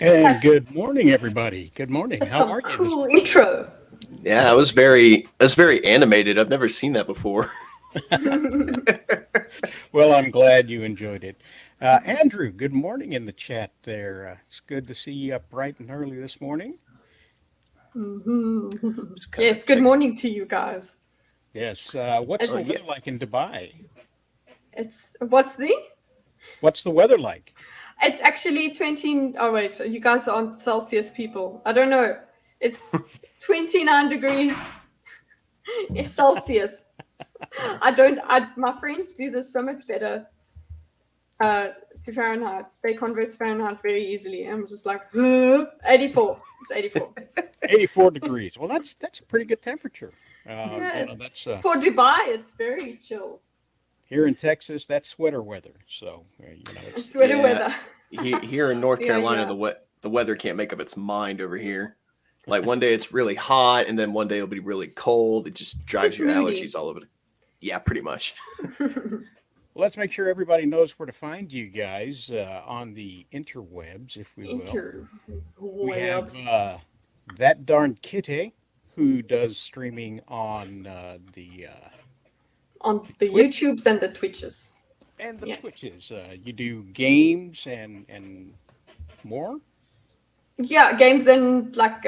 And That's, good morning, everybody. Good morning. that's How some are you this cool intro. Yeah, it was very animated. I've never seen that before. morning? Well, I'm glad you enjoyed it. Andrew, good morning in the chat there. It's good to see you up bright and early this morning. Just kind Yes, of good check. morning to you guys. Yes. What's Oh the It's yeah, weather like in Dubai? what's the? What's the weather like? It's actually 20. Oh wait, so you guys aren't Celsius people. I don't know. It's 29 degrees Celsius. I don't. My friends do this so much better. Uh, to Fahrenheit, they convert Fahrenheit very easily. I'm just like 84. It's 84. 84 degrees. Well, that's a pretty good temperature. Yeah, That's for Dubai, it's very chill. here in Texas. That's sweater weather. So it's Sweater yeah. weather. Here in North Yeah, Carolina, yeah. the weather can't make up its mind over here. Like one day it's really hot, and then one day it'll be really cold. It just It's drives just your moody. allergies all over. Yeah, pretty much. Well, let's make sure everybody knows where to find you guys on the interwebs, if we will. We have Interwebs. that darn Kitty who does streaming on On the the Twitch YouTubes and the Twitches. and the Yes. Twitches. You do games and more. Yeah, games and like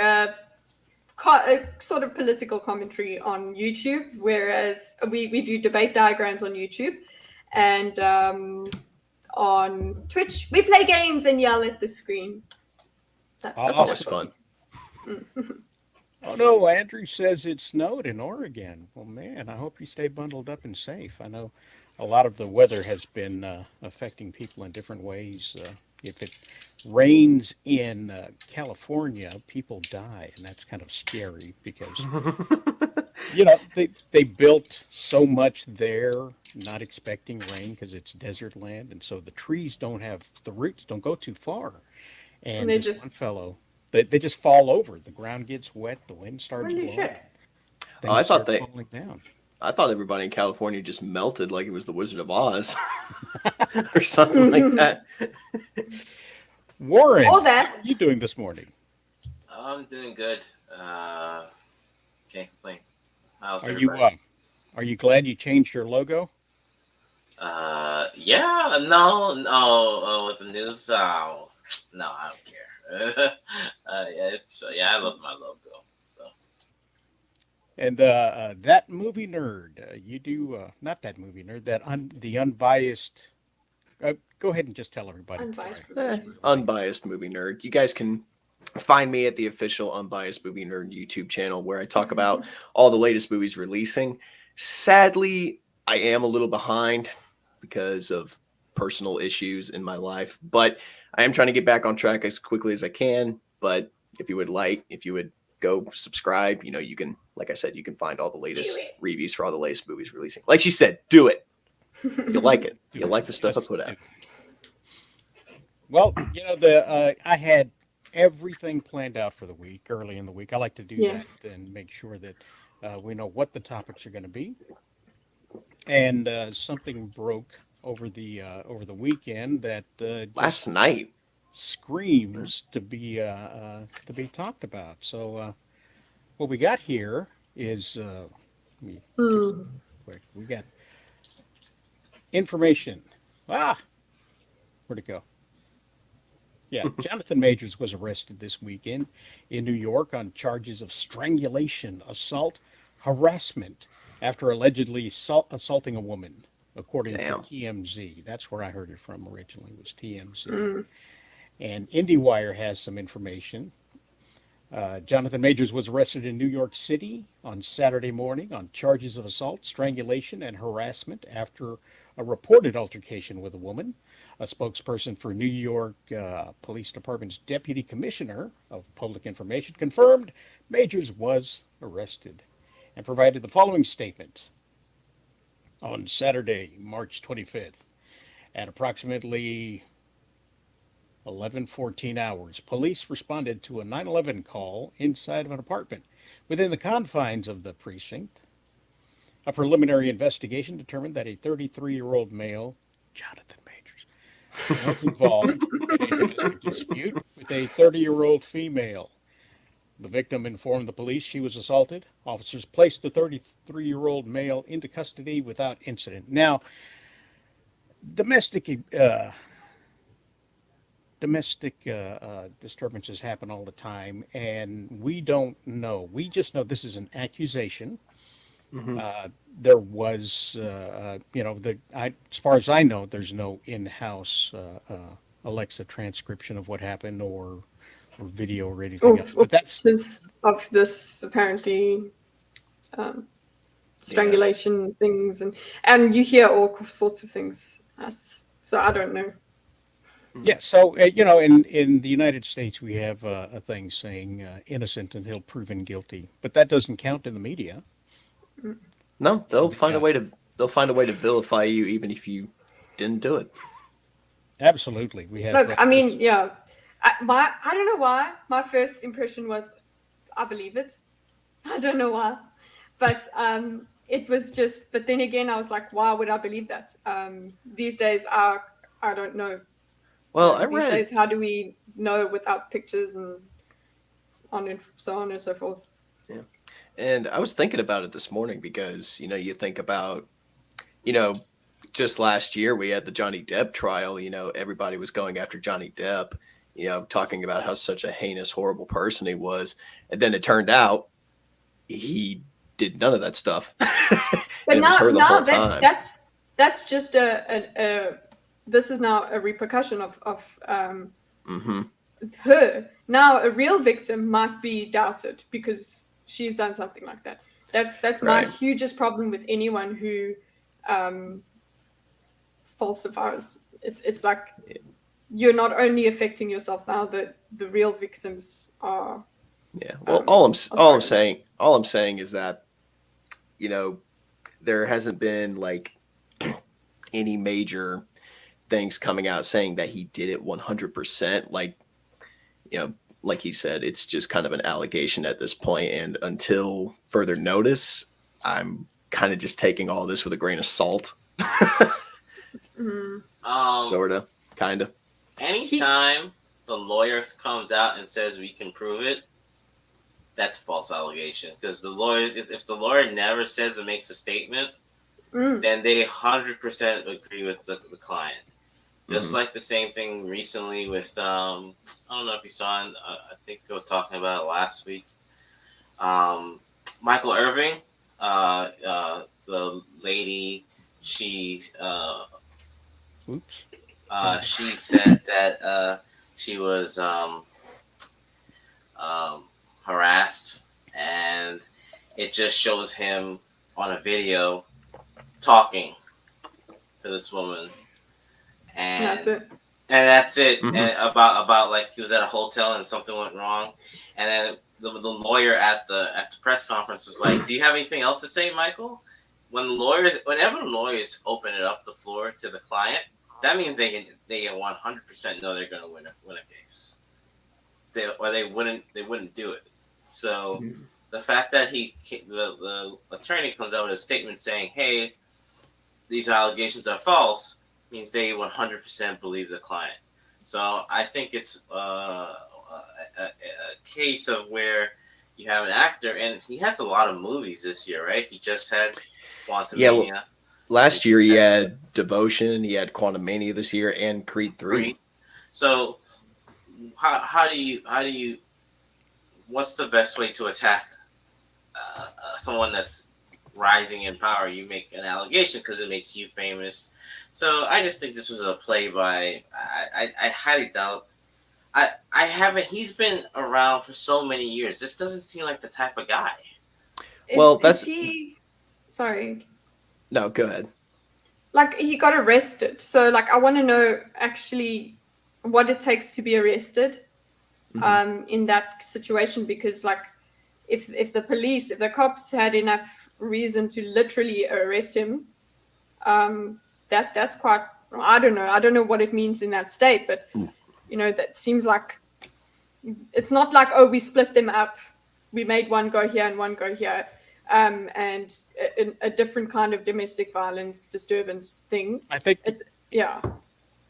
sort of political commentary on YouTube, whereas we do debate diagrams on YouTube. And on Twitch, we play games and yell at the screen. That's always Awesome. fun. Oh no, Andrew says it snowed in Oregon. Well, man, I hope you stay bundled up and safe. I know a lot of the weather has been affecting people in different ways. If it rains in California, people die, and that's kind of scary because they built so much there, not expecting rain because it's desert land, and so the roots don't go too far. And And they this just one fellow, they just fall over. The ground gets wet, the wind starts holy blowing, shit. Oh, things start falling down. I thought everybody in California just melted like it was the Wizard of Oz or something like that. Warren, All how that. are you doing this morning? I'm doing good. Can't complain. How's Are you everybody? are you glad you changed your logo? Yeah, no, with the news, no, I don't care. Yeah, I love my logo. So, And that movie nerd, you do not that movie nerd, the unbiased. Go ahead and just tell everybody before Unbiased I. revision. Unbiased movie nerd. You guys can find me at the official Unbiased Movie Nerd YouTube channel where I talk about all the latest movies releasing. Sadly, I am a little behind because of personal issues in my life, but I am trying to get back on track as quickly as I can. But if you would go subscribe, you can, like I said, you can find all the Do latest it. reviews for all the latest movies releasing. Like she said, do it. You'll like it. Do You'll it. like the stuff I Just put do out. it. Well, the I had everything planned out for the week early in the week. I like to do Yeah. that and make sure that we know what the topics are going to be. And something broke over the weekend that just Last night, screams to be talked about. So what we got here is let me get Mm. quick. We got information. Ah, where'd it go? Yeah, Jonathan Majors was arrested this weekend in New York on charges of strangulation, assault, harassment after allegedly assaulting a woman, according to damn. TMZ. That's where I heard it from originally, was TMZ. Mm. And IndieWire has some information. Jonathan Majors was arrested in New York City on Saturday morning on charges of assault, strangulation, and harassment after a reported altercation with a woman. A spokesperson for New York Police Department's Deputy Commissioner of Public Information confirmed Majors was arrested and provided the following statement. On Saturday, March 25th, at approximately 11:14 hours, police responded to a 911 call inside of an apartment within the confines of the precinct. A preliminary investigation determined that a 33-year-old male, Jonathan Majors, was involved in a domestic dispute with a 30-year-old female. The victim informed the police she was assaulted. Officers placed the 33-year-old male into custody without incident. Now, domestic disturbances happen all the time, and we don't know. We just know this is an accusation. Mhm. There was, as far as I know, there's no in-house Alexa transcription of what happened or video or anything else. But that's of this apparently strangulation things, and you hear all sorts of things. So I don't know. yeah. So in the United States, we have a thing saying innocent until proven guilty, but that doesn't count in the media. No, they'll find a Yeah. way to vilify you even if you didn't do it. Absolutely, we have. Look, I mean, yeah, I don't know why. My first impression was, I believe it. I don't know why, but it was just. But then again, I was like, why would I believe that? These days, I don't know. Well, I These read days, how do we know without pictures and so on and so forth? and I was thinking about it this morning because, you think about, just last year we had the Johnny Depp trial, everybody was going after Johnny Depp, talking about how such a heinous, horrible person he was. And then it turned out he did none of that stuff. But And it was her the now whole time. that's just a this is now a repercussion of Mm-hmm. her. Now a real victim might be doubted because she's done something like that. That's my Right. hugest problem with anyone who falsifies. It's like you're not only affecting yourself now, the real victims are. Yeah. Well, Australian. all I'm saying is that, there hasn't been like any major things coming out saying that he did it 100%. Like he said, it's just kind of an allegation at this point, and until further notice, I'm kind of just taking all this with a grain of salt. Mm. Sort of, kind of. Anytime the lawyer comes out and says we can prove it, that's false allegation. Because the lawyer, if the lawyer never says or makes a statement, then they 100% agree with the client. Just like the same thing recently with I don't know if you saw it, I think I was talking about it last week. Michael Irving, the lady, she Oops. she said that she was harassed, and it just shows him on a video talking to this woman, and That's it. that's it. Mhm. And about like he was at a hotel and something went wrong, and then the lawyer at the press conference was like, "Do you have anything else to say, Michael?" Whenever lawyers open it up the floor to the client, that means they 100% know they're going to win a case. They wouldn't do it. So the fact that the attorney comes out with a statement saying, "Hey, these allegations are false," means they 100% believe the client. So I think it's a case of where you have an actor, and he has a lot of movies this year, right? He just had Quantumania. Yeah, last year he had Devotion, he had Quantum Mania this year, and Creed 3. So how do you what's the best way to attack someone that's rising in power? You make an allegation because it makes you famous. So I just think this was a play by. I highly doubt. I haven't. He's been around for so many years. This doesn't seem like the type of guy. Is he? Sorry. No, go ahead. Like he got arrested, so like I want to know actually what it takes to be arrested in that situation, because like if the cops had enough reason to literally arrest him, that's quite, I don't know what it means in that state, but that seems like it's not like, oh, we split them up, we made one go here and one go here, and a different kind of domestic violence disturbance thing. I think it's, yeah.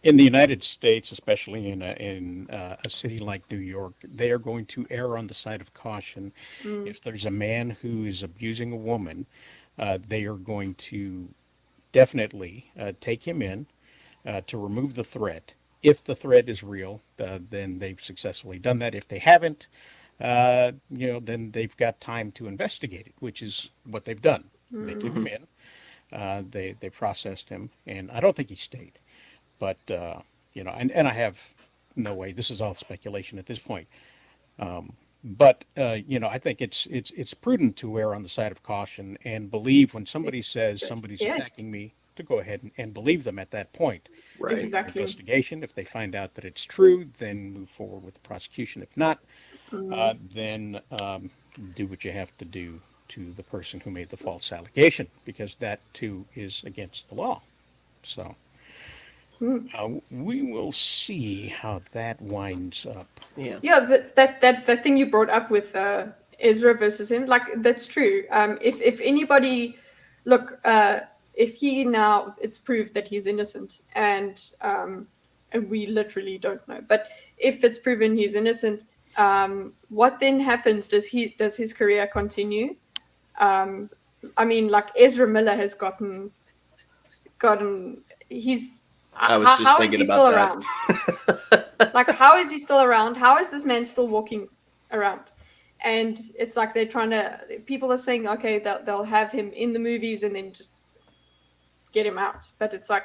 In the United States, especially in a city like New York, they are going to err on the side of caution. Mm. If there's a man who is abusing a woman, they are going to definitely take him in to remove the threat. If the threat is real, then they've successfully done that. If they haven't, then they've got time to investigate it, which is what they've done. They took him Mhm. in, they processed him, and I don't think he stayed. But and I have no way. This is all speculation at this point. But I think it's prudent to err on the side of caution and believe when somebody says Good. somebody's Yes, attacking me to go ahead and believe them at that point. Right. Do their exactly. investigation. If they find out that it's true, then move forward with the prosecution. If not, Mm. then do what you have to do to the person who made the false allegation, because that too is against the law. So Mm. we will see how that winds up. Yeah. Yeah, that thing you brought up with Ezra versus him, like that's true. If anybody, look, if he now it's proved that he's innocent, and we literally don't know, but if it's proven he's innocent, what then happens? Does his career continue? Um, I mean, like Ezra Miller has gotten he's I was just how is thinking he about still that. around? Like, how is he still around? How is this man still walking around? And it's like they're trying to. People are saying, okay, they'll have him in the movies and then just get him out. But it's like,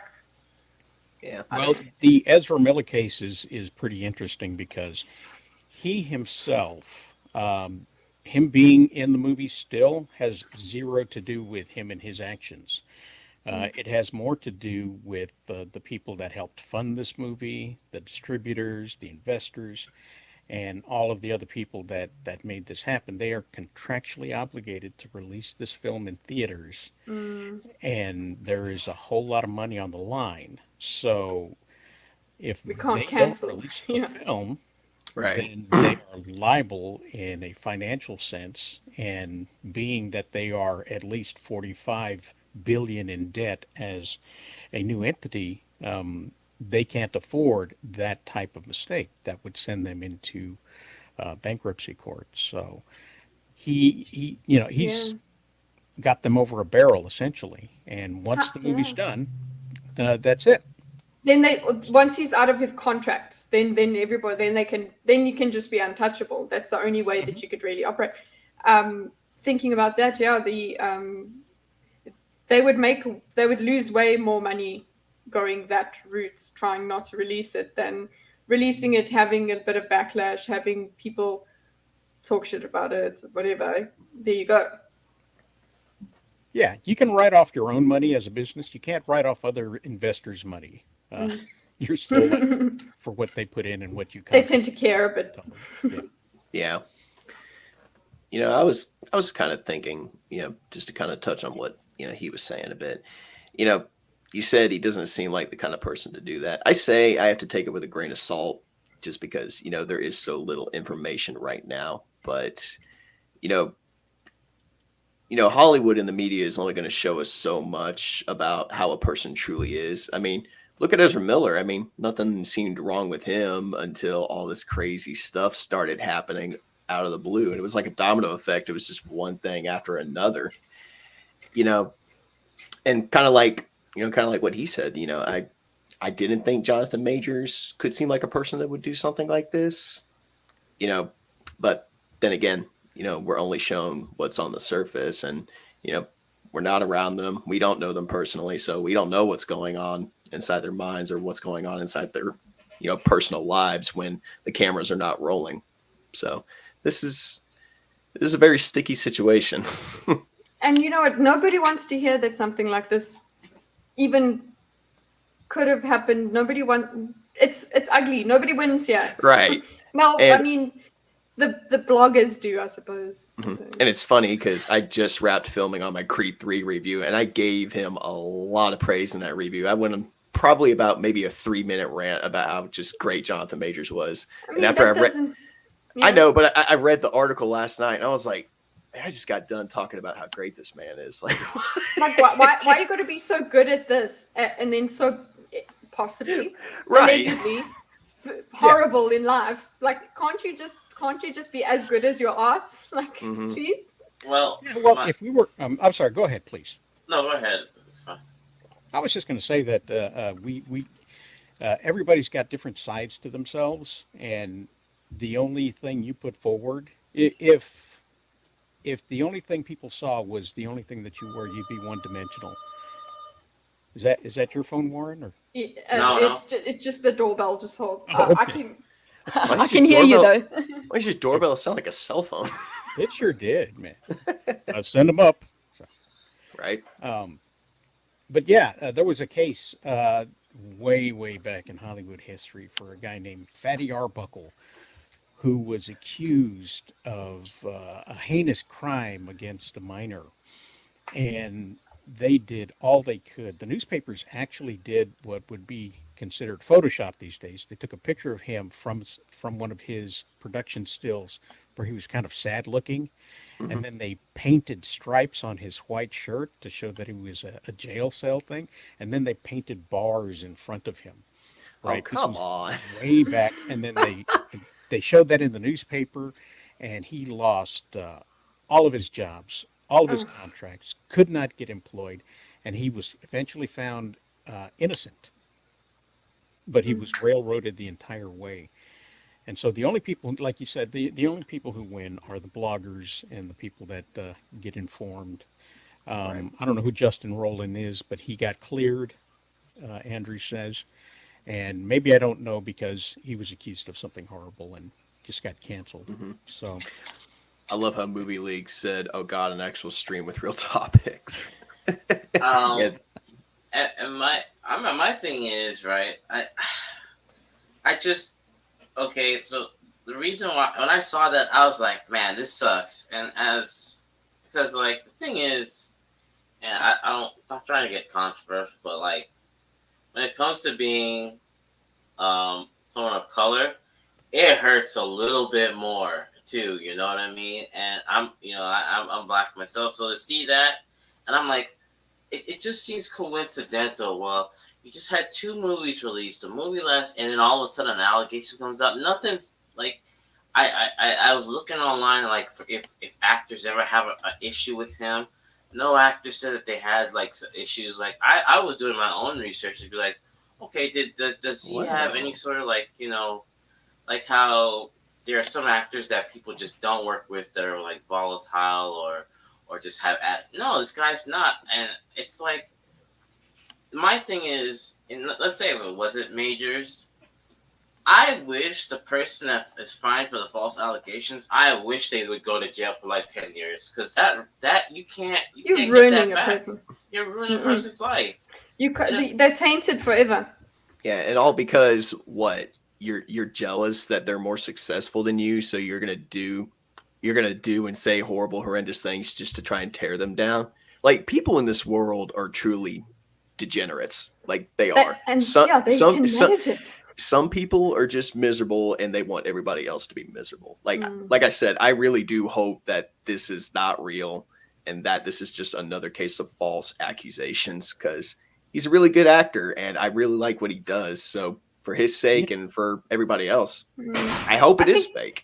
Yeah. I Well, don't know. the Ezra Miller case is pretty interesting because he himself, him being in the movie still has zero to do with him and his actions. Mm. It has more to do with the people that helped fund this movie, the distributors, the investors, and all of the other people that made this happen. They are contractually obligated to release this film in theaters, Mm. and there is a whole lot of money on the line. So if We can't they don't cancel. release the Yeah. film, Right. then they are liable in a financial sense. And being that they are at least 45 billion in debt as a new entity, they can't afford that type of mistake. That would send them into bankruptcy court. So Yeah. he's got them over a barrel essentially. And once the movie's Yeah. done, that's it. Then they once he's out of his contracts, then everybody then you can just be untouchable. That's the only way that Mhm. you could really operate. Thinking about that, yeah, they would lose way more money going that route, trying not to release it, than releasing it, having a bit of backlash, having people talk shit about it, whatever. There you go. Yeah, you can write off your own money as a business. You can't write off other investors' money. Uh, Mm. you're still liable for what they put in and what you They come tend to care, but told. Yeah. Yeah. I was kind of thinking, just to kind of touch on what, he was saying a bit. You know, you said he doesn't seem like the kind of person to do that. I say I have to take it with a grain of salt just because, there is so little information right now. But, you know, Hollywood and the media is only going to show us so much about how a person truly is. I mean, look at Ezra Miller. I mean, nothing seemed wrong with him until all this crazy stuff started happening out of the blue. And it was like a domino effect. It was just one thing after another, you know, and kind of like what he said, I didn't think Jonathan Majors could seem like a person that would do something like this, you know, but then again, we're only shown what's on the surface and, you know, we're not around them. We don't know them personally. So we don't know what's going on inside their minds or what's going on inside their, personal lives when the cameras are not rolling. So this is a very sticky situation. and you know what? Nobody wants to hear that something like this even could have happened. Nobody want. It's ugly. Nobody wins here. Right. Well, I And mean, the bloggers do, I suppose. mhm. So, And it's funny because I just wrapped filming on my Creed 3 review and I gave him a lot of praise in that review. I went on probably about maybe a 3-minute rant about how just great Jonathan Majors was. I And mean, after that doesn't. I Yeah. know, but I read the article last night and I was like, man, I just got done talking about how great this man is. Like, Like, why you got to be so good at this and then so possibly, Right. allegedly, horrible in life. Like, can't you just be as good as your art? Like, Mhm. please. Well, Yeah, well, my, if we were, I'm sorry. Go ahead, please. no, go ahead. It's fine. I was just going to say that we everybody's got different sides to themselves, and the only thing you put forward, if the only thing people saw was the only thing that you were, you'd be one dimensional. Is that your phone, Warren? Or No, no. It's just the doorbell. Just hold. oh, I okay, can Why I does your can hear you doorbell? though. Why does your doorbell sound like a cell phone? it sure did, man. Send them up. So, Right. um, but yeah, there was a case way back in Hollywood history for a guy named Fatty Arbuckle who was accused of a heinous crime against a minor, and they did all they could. The newspapers actually did what would be considered Photoshop these days. They took a picture of him from one of his production stills where he was kind of sad looking, Mhm. and then they painted stripes on his white shirt to show that he was a jail cell thing, and then they painted bars in front of him. Oh, Right, this come was on. way back, and then they showed that in the newspaper, and he lost all of his jobs, all of his Oh, contracts, could not get employed, and he was eventually found innocent, but he was railroaded the entire way. And so the only people, like you said, the only people who win are the bloggers and the people that get informed. Right. I don't know who Justin Rowland is, but he got cleared, Andrew says. And maybe I don't know because he was accused of something horrible and just got canceled. Mhm. So, I love how Movie League said, "Oh God, an actual stream with real topics." Um, Yeah. my thing is right. I just okay. So the reason why when I saw that, I was like, man, this sucks. And as because like the thing is, and I don't, I'm not trying to get controversial, but like when it comes to being someone of color, it hurts a little bit more too. You know what I mean? And I'm black myself, so to see that, and I'm like, it just seems coincidental. Well, you just had two movies released, a movie last, and then all of a sudden an allegation comes out. Nothing's like. I was looking online like if actors ever have an issue with him. No actor said that they had like issues. Like I was doing my own research to be like, okay, does he have any Wow. sort of like like how there are some actors that people just don't work with that are like volatile or just have no, this guy's not. And it's like my thing is, let's say if it wasn't Majors, I wish the person that is fined for the false allegations, I wish they would go to jail for like 10 years because that you you're can't get ruining that a back. person. You're ruining a Mm-mm. person's life. They're tainted forever. Yeah, and all because what? You're jealous that they're more successful than you, so you're gonna do and say horrible, horrendous things just to try and tear them down. Like people in this world are truly degenerates. Like they are. And Some yeah, they some can some manage it. some people are just miserable and they want everybody else to be miserable. Mm. Like I said, I really do hope that this is not real and that this is just another case of false accusations because he's a really good actor and I really like what he does. So for his yeah, sake and for everybody else, Mm. I hope I it is think fake.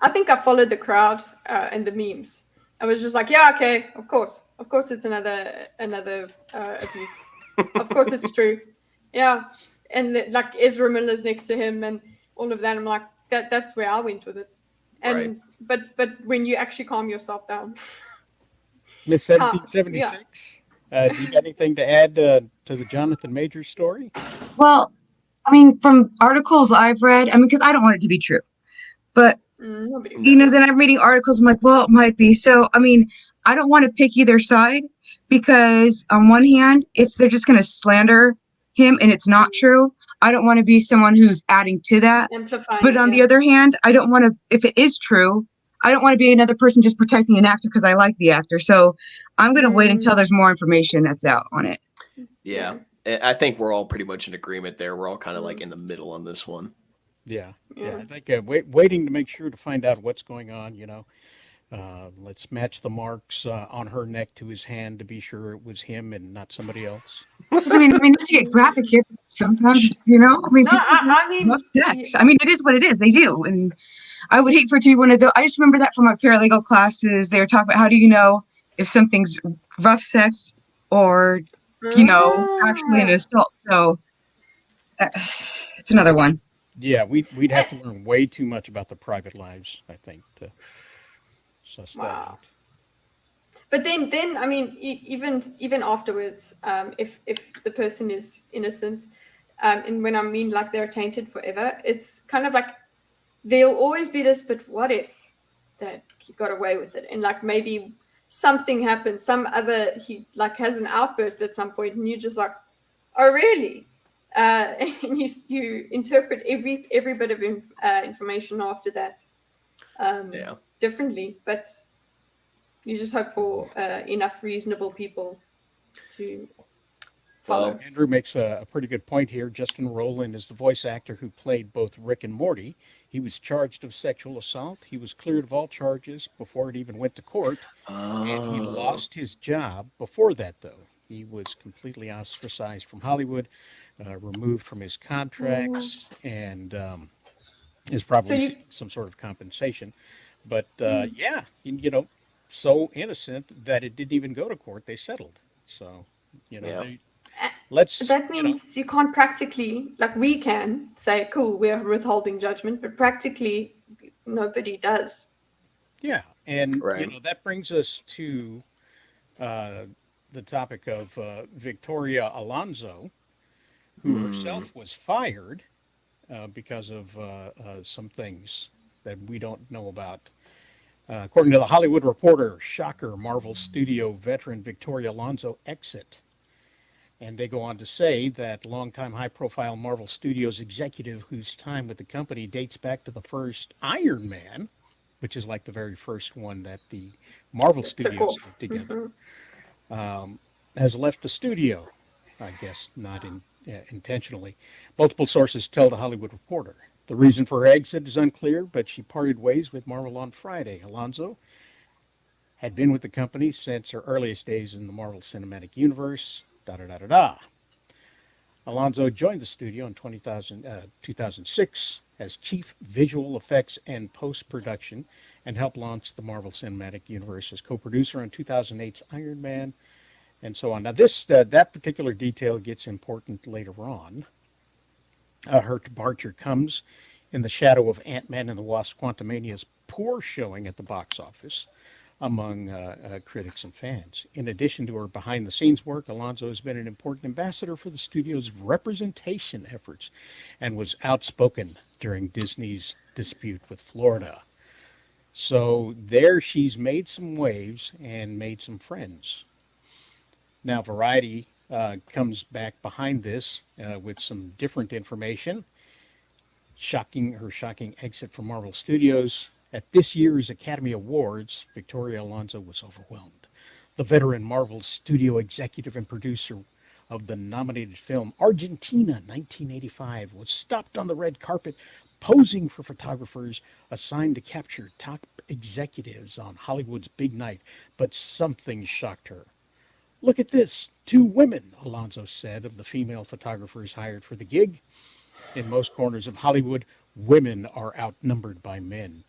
I think I followed the crowd and the memes. I was just like, yeah, okay, of course, it's another abuse. Of course, it's true. Yeah, and like Ezra Miller's next to him and all of that. I'm like, that's where I went with it. Right. And but when you actually calm yourself down, Miss yeah. 1776. Do you got anything to add to the Jonathan Majors story? Well, I mean, from articles I've read, I mean, because I don't want it to be true, but Nobody you does. know, then I'm reading articles. I'm like, well, it might be. So, I mean, I don't want to pick either side because, on one hand, if they're just going to slander him and it's not true, I don't want to be someone who's adding to that. Amplifying But it, on the yeah. other hand, I don't want to, if it is true, I don't want to be another person just protecting an actor because I like the actor. So, I'm going to wait until there's more information that's out on it. Yeah. I think we're all pretty much in agreement there. We're all kind of like Mm. in the middle on this one. Yeah, Yeah. I think waiting to make sure to find out what's going on. Let's match the marks on her neck to his hand to be sure it was him and not somebody else. I mean, not to get graphic here, sometimes, I mean, No, people have I mean, rough sex. I mean, it is what it is. They do. And I would hate for it to be one of those. I just remember that from my paralegal classes. They were talking about how do you know if something's rough sex or, actually an ah. assault. So uh, it's another one. Yeah, we'd Eh, have to learn way too much about the private lives, I think, to suss that wow. out. But then I mean, even afterwards, if the person is innocent, and when I mean like they're tainted forever, it's kind of like there'll always be this. But what if that he got away with it, and like maybe something happens, some other he like has an outburst at some point, and you're just like, oh really? And you interpret every bit of information after that Yeah. differently, but you just hope for enough reasonable people to follow. Well, Andrew makes a pretty good point here. Justin Roiland is the voice actor who played both Rick and Morty. He was charged of sexual assault. He was cleared of all charges before it even went to court, and he oh, lost his job before that, though. He was completely ostracized from Hollywood, removed from his Mm. contracts, and is So probably you, seeking some sort of compensation. But mm, yeah, so innocent that it didn't even go to court. They settled. So, yeah. they uh, let's, that means you can't practically, like we can say, cool, we're withholding judgment, but practically nobody does. yeah, and Right. that brings us to uh, the topic of Victoria Alonzo, who Hmm. herself was fired because of some things that we don't know about. According to the Hollywood Reporter, shocker, Marvel Studio veteran Victoria Alonzo exit. And they go on to say that longtime high profile Marvel Studios executive whose time with the company dates back to the first Iron Man, which is like the very first one that the Marvel It took Studios off. did together, Hmm. has left the studio. I guess not intentionally. Multiple sources tell the Hollywood Reporter. The reason for her exit is unclear, but she parted ways with Marvel on Friday. Alonzo had been with the company since her earliest days in the Marvel Cinematic Universe. Da da da da da. Alonzo joined the studio in 2006 as chief visual effects and post production and helped launch the Marvel Cinematic Universe as co producer on 2008's Iron Man and so on. Now, that particular detail gets important later on. Her departure comes in the shadow of Ant-Man and the Wasp: Quantumania's poor showing at the box office among critics and fans. In addition to her behind-the-scenes work, Alonzo has been an important ambassador for the studio's representation efforts and was outspoken during Disney's dispute with Florida. So there she's made some waves and made some friends. Now, Variety comes back behind this with some different information. Her shocking exit from Marvel Studios. At this year's Academy Awards, Victoria Alonso was overwhelmed. The veteran Marvel studio executive and producer of the nominated film Argentina 1985 was stopped on the red carpet posing for photographers assigned to capture top executives on Hollywood's big night, but something shocked her. Look at this, two women, Alonso said of the female photographers hired for the gig. In most corners of Hollywood, women are outnumbered by men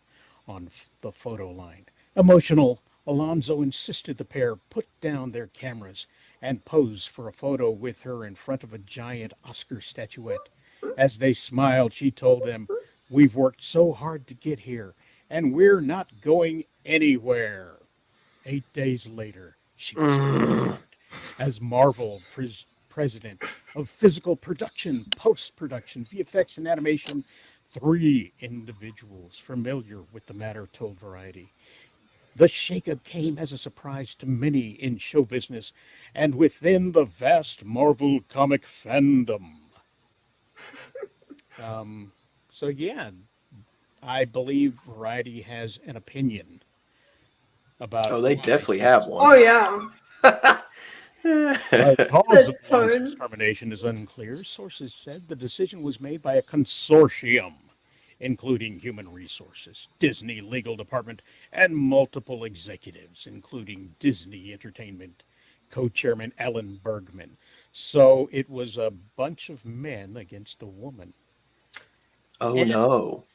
on the photo line. Emotional, Alonzo insisted the pair put down their cameras and pose for a photo with her in front of a giant Oscar statuette. As they smiled, she told them, "We've worked so hard to get here, and we're not going anywhere." 8 days later, she was Mm. fired as Marvel president of physical production, post production, VFX, and animation. Three individuals familiar with the matter told Variety. The shakeup came as a surprise to many in show business and within the vast Marvel comic fandom. Um, so, yeah, I believe Variety has an opinion about Oh, they why definitely she have was one. Oh fired. yeah, The cause of the Alonso's tone. termination is unclear. Sources said the decision was made by a consortium including human resources, Disney legal department, and multiple executives, including Disney Entertainment co-chairman Ellen Bergman. So it was a bunch of men against a woman. Oh And no.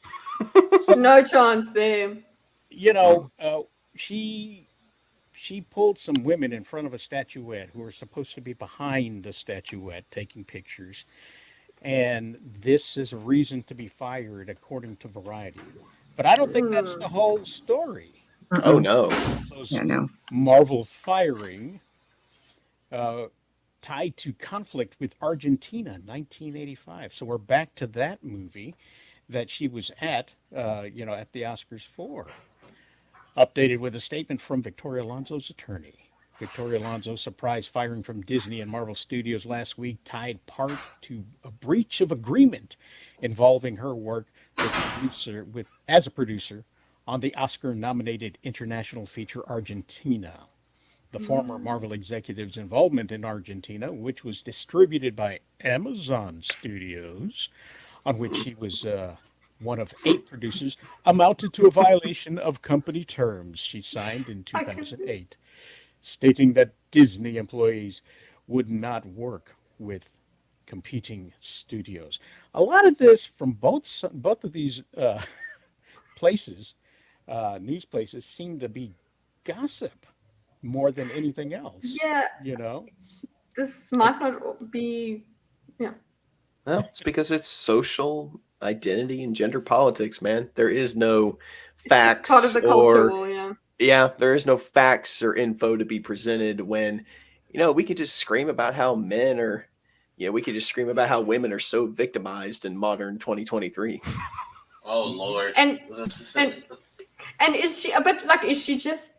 so, No chance there. you Mm. know, she pulled some women in front of a statuette who were supposed to be behind the statuette taking pictures, and this is a reason to be fired, according to Variety. But I don't think that's the Hmm. whole story. Oh Uh-uh. no. Alonso's Yeah, no. Marvel firing uh, tied to conflict with Argentina, 1985. So we're back to that movie that she was at, at the Oscars for. Updated with a statement from Victoria Alonso's attorney. Victoria Alonso's surprise firing from Disney and Marvel Studios last week tied part to a breach of agreement involving her work as a producer on the Oscar-nominated international feature Argentina. The former Mm. Marvel executive's involvement in Argentina, which was distributed by Amazon Studios, on which she was one of 8 producers, amounted to a violation of company terms she signed in I can. 2008, stating that Disney employees would not work with competing studios. A lot of this from both of these places, news places, seem to be gossip more than anything else. Yeah, You know, this it, might not be. Yeah, Well, it's because it's social identity and gender politics, man. There is no it's a part of facts the culture or war. Yeah. yeah, there is no facts or info to be presented when, we could just scream about how men are, we could just scream about how women are so victimized in modern 2023. Oh Lord. And and and is she? But like, is she just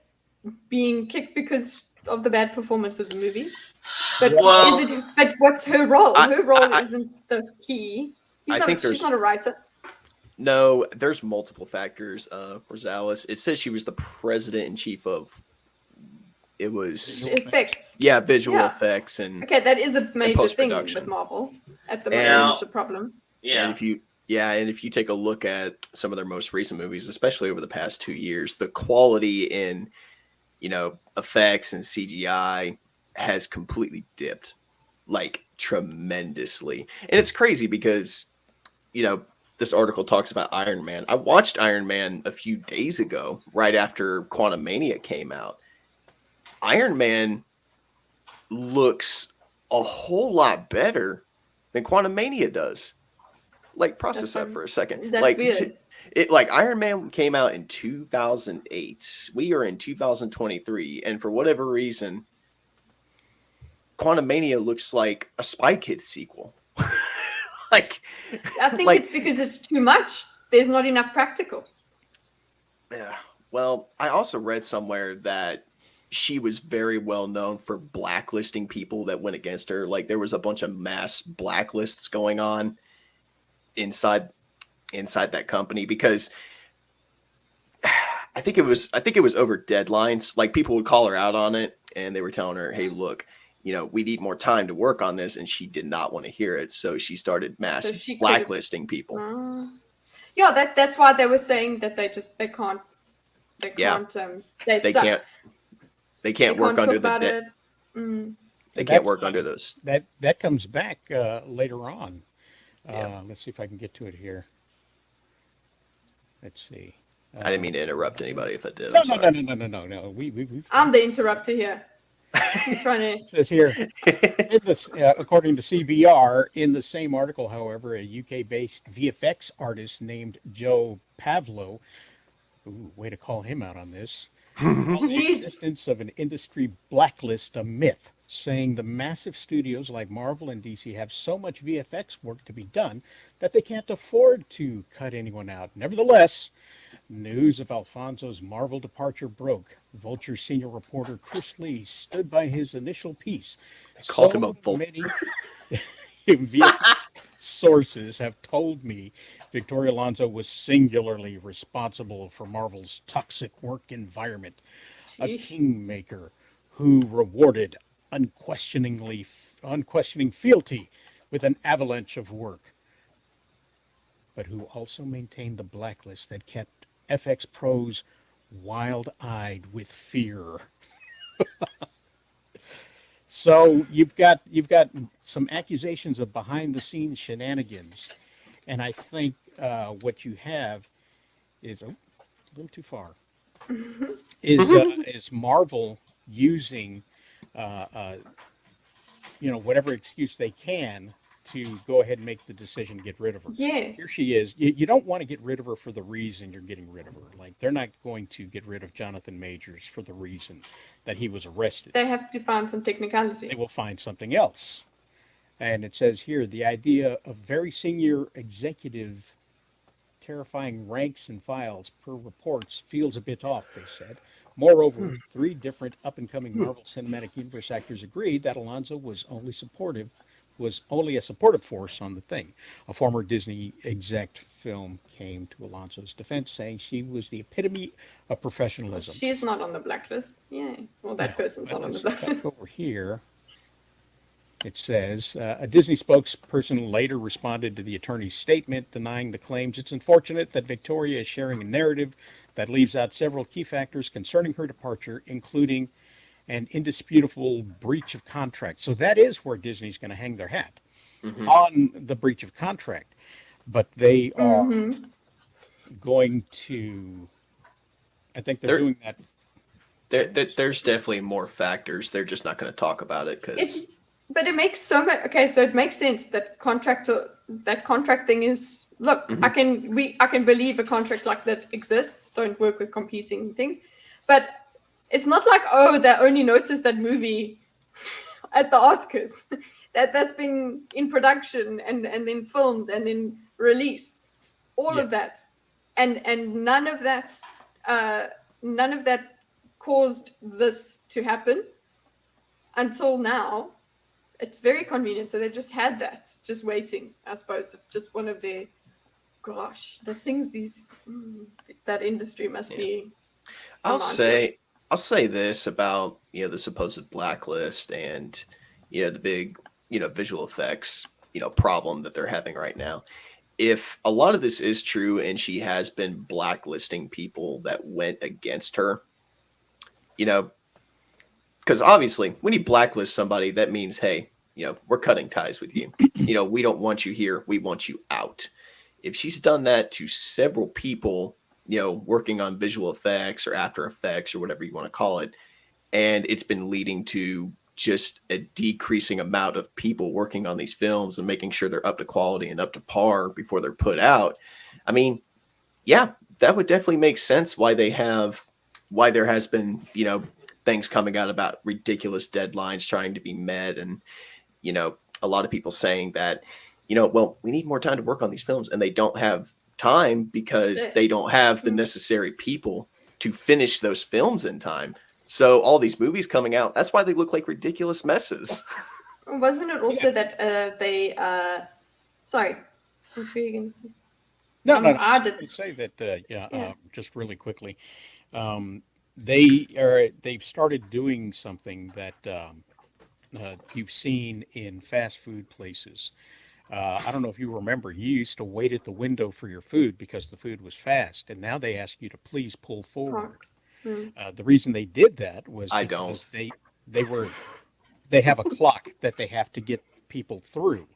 being kicked because of the bad performance of the movie? But well, is Well, it? But what's her role? I, Her role I, isn't the key. He's I not. think She's there's not a writer. no, there's multiple factors. Rosales, it says she was the president and chief of, it was, visual effects. Effects. yeah, visual Yeah. effects and Okay, that is a major post thing with production. Marvel at the moment. And It's a problem. And yeah. if you yeah, and if you take a look at some of their most recent movies, especially over the past 2 years, the quality in, effects and CGI has completely dipped like tremendously. And it's crazy because, this article talks about Iron Man. I watched Iron Man a few days ago, right after Quantum Mania came out. Iron Man looks a whole lot better than Quantum Mania does. Like, process That's that for a second. that's weird. Like Iron Man came out in 2008. We are in 2023, and for whatever reason, Quantum Mania looks like a Spy Kids sequel. like, I think like, it's because it's too much. There's not enough practical. yeah. Well, I also read somewhere that she was very well known for blacklisting people that went against her. Like, there was a bunch of mass blacklists going on inside that company because I think it was over deadlines. Like, people would call her out on it and they were telling her, "Hey, look, we need more time to work on this," and she did not want to hear it. So she started mass So she could. blacklisting people. Yeah, that's why they were saying that they can't Yeah. they're They stuck. can't they They can't work can't under talk the about de- it. Mm. they and can't that's work under those. that comes back later on. Yeah. Let's see if I can get to it here. Let's see. I didn't mean to interrupt anybody if I did. No, I'm no, sorry. no. We've I'm the interrupter here. I'm trying to. It says here, according to CBR, in the same article, however, a UK-based VFX artist named Joe Pavlo, ooh, way to call him out on this, called the Jeez. existence of an industry blacklist a myth, saying the massive studios like Marvel and DC have so much VFX work to be done that they can't afford to cut anyone out. Nevertheless, news of Alfonso's Marvel departure broke. Vulture senior reporter Chris Lee stood by his initial piece. Called him a Many VFX sources have told me Victoria Alonso was singularly responsible for Marvel's toxic work environment, a Sheesh. kingmaker who rewarded unquestioning fealty with an avalanche of work. but who also maintained the blacklist that kept FX pros wild-eyed with fear. So you've got some accusations of behind-the-scenes shenanigans, and I think what you have is a little too far. Is Marvel using uh, uh, whatever excuse they can to go ahead and make the decision to get rid of her. Here Yes. she is. You don't want to get rid of her for the reason you're getting rid of her. Like they're not going to get rid of Jonathan Majors for the reason that he was arrested. They have to find some They technicality. will find something else. And it says here the idea of very senior executive terrifying ranks and files per reports feels a bit off, they said. Moreover, three different up-and-coming Marvel Cinematic Universe actors agreed that Alonzo was only a supportive force on the thing. A former Disney exec film came to Alonzo's defense, saying she was the epitome of professionalism. She's not on the blacklist. Yeah. Well, that person's not on the Let's blacklist. back over here. It says a Disney spokesperson later responded to the attorney's statement denying the claims. It's unfortunate that Victoria is sharing a narrative that leaves out several key factors concerning her departure, including an indisputable breach of contract. So that is where Disney's going to hang their hat on the breach of contract. But they are going to, I think they're doing that. There's definitely more factors. They're just not going to talk about it because. But it makes so much. Okay, so it makes sense that contract thing is. Look, I can believe a contract like that exists. Don't work with competing things, but it's not like they only noticed that movie at the Oscars. That's been in production and then filmed and then released. All of that, and none of that caused this to happen until now. It's very convenient. So they just had that, just waiting. I suppose it's just one of their, the things that industry must be. I'll say this about the supposed blacklist and the big visual effects problem that they're having right now. If a lot of this is true and she has been blacklisting people that went against her, because obviously when you blacklist somebody, that means, hey, we're cutting ties with you. We don't want you here. We want you out. If she's done that to several people, working on visual effects or After Effects or whatever you want to call it, and it's been leading to just a decreasing amount of people working on these films and making sure they're up to quality and up to par before they're put out. I mean, yeah, that would definitely make sense why there has been, things coming out about ridiculous deadlines trying to be met. And, a lot of people saying that, well, we need more time to work on these films, and they don't have time because they don't have the necessary people to finish those films in time. So all these movies coming out, that's why they look like ridiculous messes. Wasn't it also that they sorry, what were you going to say? No. I was going to say that just really quickly. They've started doing something that you've seen in fast food places. I don't know if you remember, you used to wait at the window for your food because the food was fast, and now they ask you to please pull forward. The reason they did that was because they have a clock that they have to get people through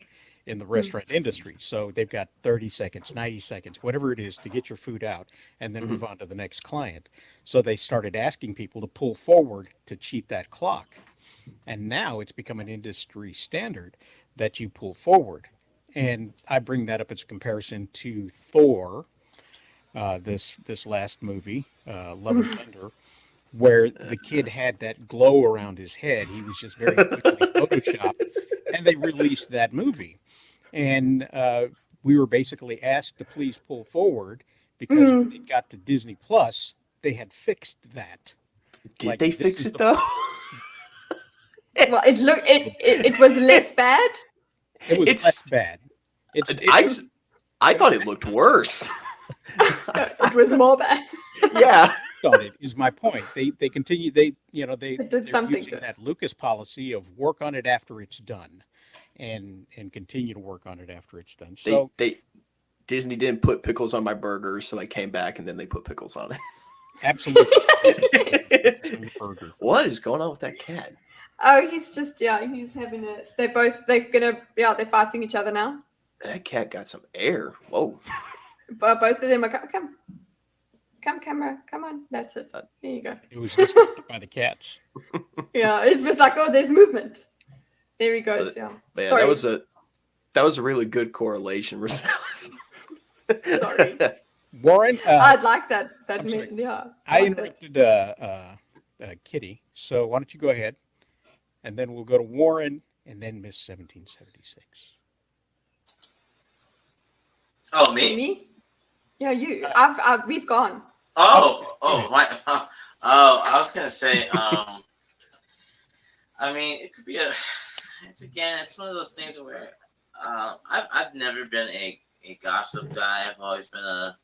in the restaurant industry. So they've got 30 seconds, 90 seconds, whatever it is to get your food out and then move on to the next client. So they started asking people to pull forward to cheat that clock. And now it's become an industry standard that you pull forward. And I bring that up as a comparison to Thor, this last movie, Love and Thunder, where the kid had that glow around his head. He was just very quickly photoshopped, and they released that movie. And we were basically asked to please pull forward because when it got to Disney Plus, they had fixed that. Did they fix it though? Well, it was less bad. It was less bad. I thought it looked worse. It was more bad. Yeah. It is my point. They continue. They did something using to it. that Lucas policy of work on it after it's done, and continue to work on it after it's done. So Disney didn't put pickles on my burger, so I came back and then they put pickles on Absolutely. it. Burger. What is going on with that cat? Oh, he's just he's having a. They're fighting each other now. That cat got some air. Whoa. But both of them are come, camera, come on. That's it. Here you go. It was disrupted by the cats. Yeah, it was like, oh, there's movement. There he goes. Yeah. But yeah, Sorry. that was a really good correlation, Rosales. Sorry. Warren, I'd like that. I'm sorry. Yeah. I like that. interrupted Kitty, so why don't you go ahead, and then we'll go to Warren, and then Miss 1776. Oh, me? Me? Yeah, you. We've gone. I was gonna say, I mean, it could be it's one of those things where, I've never been a gossip guy. I've always been a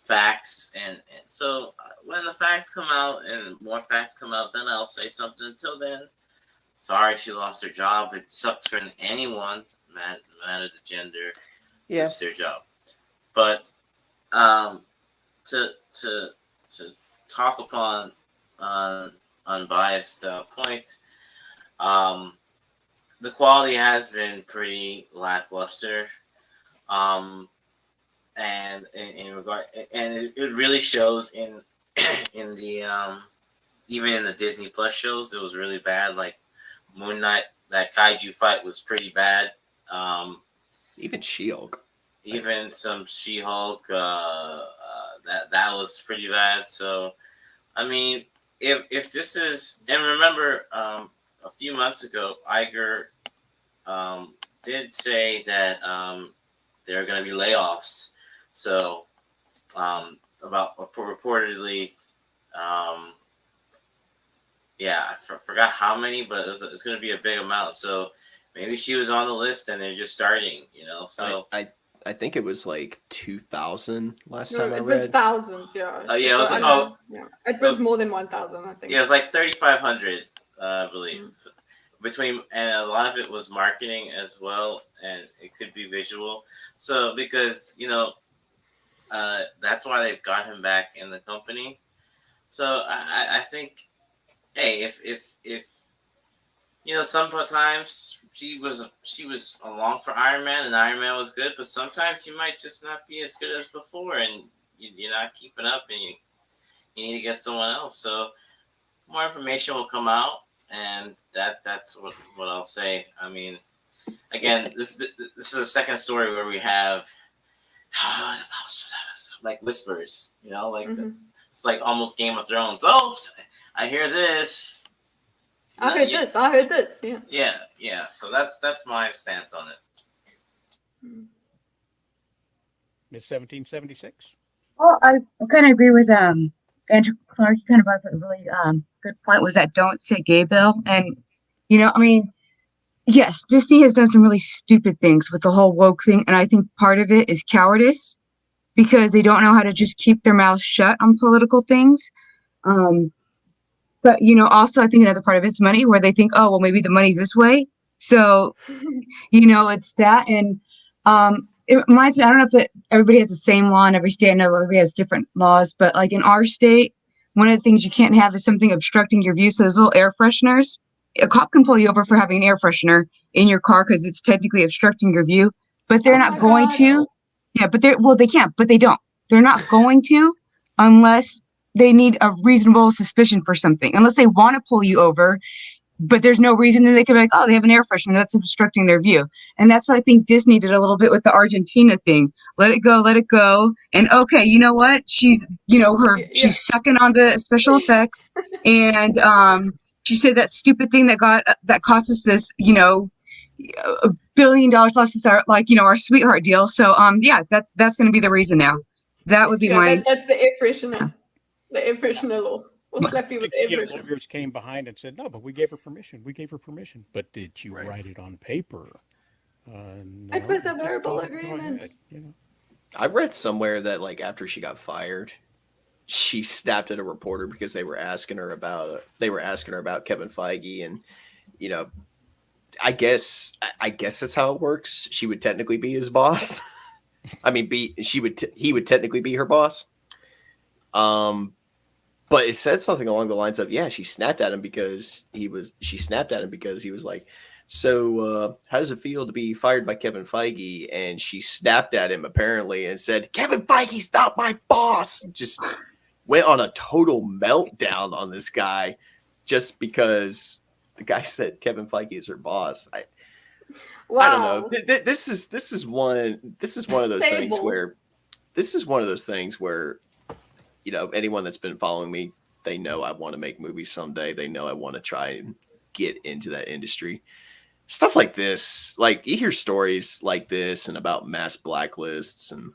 facts, and so when the facts come out and more facts come out, then I'll say something. Until then, sorry, she lost her job. It sucks for anyone, no matter the gender, lose their job. But to talk upon unbiased point, the quality has been pretty lackluster, and in regard, and it really shows in the even in the Disney Plus shows. It was really bad. Like Moon Knight, that kaiju fight was pretty bad. Even She-Hulk. Even some She-Hulk, that was pretty bad. So, I mean, if this is, and remember, a few months ago, Iger did say that there are going to be layoffs. So, about reportedly, I forgot how many, but it's going to be a big amount. So maybe she was on the list and they're just starting, So I think it was like 2,000 last No, time I it read. was thousands. Yeah. It was it was more than 1,000. I think. Yeah, it was like 3,500, I believe. Between, and a lot of it was marketing as well, and it could be visual. So because that's why they've got him back in the company. So I think, hey, if sometimes she was along for Iron Man, and Iron Man was good, but sometimes you might just not be as good as before, and you're not keeping up, and you need to get someone else. So more information will come out, and that's what I'll say. I mean, again, this is a second story where we have like whispers, it's like almost Game of Thrones. Oh, I hear this. I heard this. Yeah. Yeah. So that's my stance on it. Miss 1776. Well, I kind of agree with Andrew Clark. He kind of brought up a really good point, was that don't say gay bill. And, I mean, yes, Disney has done some really stupid things with the whole woke thing. And I think part of it is cowardice because they don't know how to just keep their mouths shut on political things. But, also I think another part of it's money, where they think, oh, well, maybe the money's this way. So, it's that. And it reminds me, I don't know if everybody has the same law in every state. I know everybody has different laws, but like in our state, one of the things you can't have is something obstructing your view. So those little air fresheners, a cop can pull you over for having an air freshener in your car because it's technically obstructing your view, but they're not going to. Yeah, but they can't, but they don't. They're not going to unless they need a reasonable suspicion for something, unless they want to pull you over, but there's no reason. Then they could be like, oh, they have an air freshener that's obstructing their view. And that's what I think Disney did a little bit with the Argentina thing. Let it go. And okay, you know what? She's, she's sucking on the special effects. And she said that stupid thing that cost us this, $1 billion lost us our sweetheart deal. So that's going to be the reason now. That would be that's the air freshener. The air freshener law. We'll slap you with the air freshener. Lawyers came behind and said, no, but we gave her permission. But did you write it on paper? No, it was a verbal agreement. I read somewhere that like after she got fired, she snapped at a reporter because they were asking her about Kevin Feige, and I guess that's how it works. She would technically be his boss. I mean, he would technically be her boss. But it said something along the lines of, yeah, she snapped at him because he was like, so how does it feel to be fired by Kevin Feige? And she snapped at him apparently and said, Kevin Feige's not my boss. Just went on a total meltdown on this guy just because the guy said Kevin Feige is her boss. I don't know. This is one of those things where anyone that's been following me, they know I want to make movies someday. They know I want to try and get into that industry. Stuff like this, like you hear stories like this and about mass blacklists, and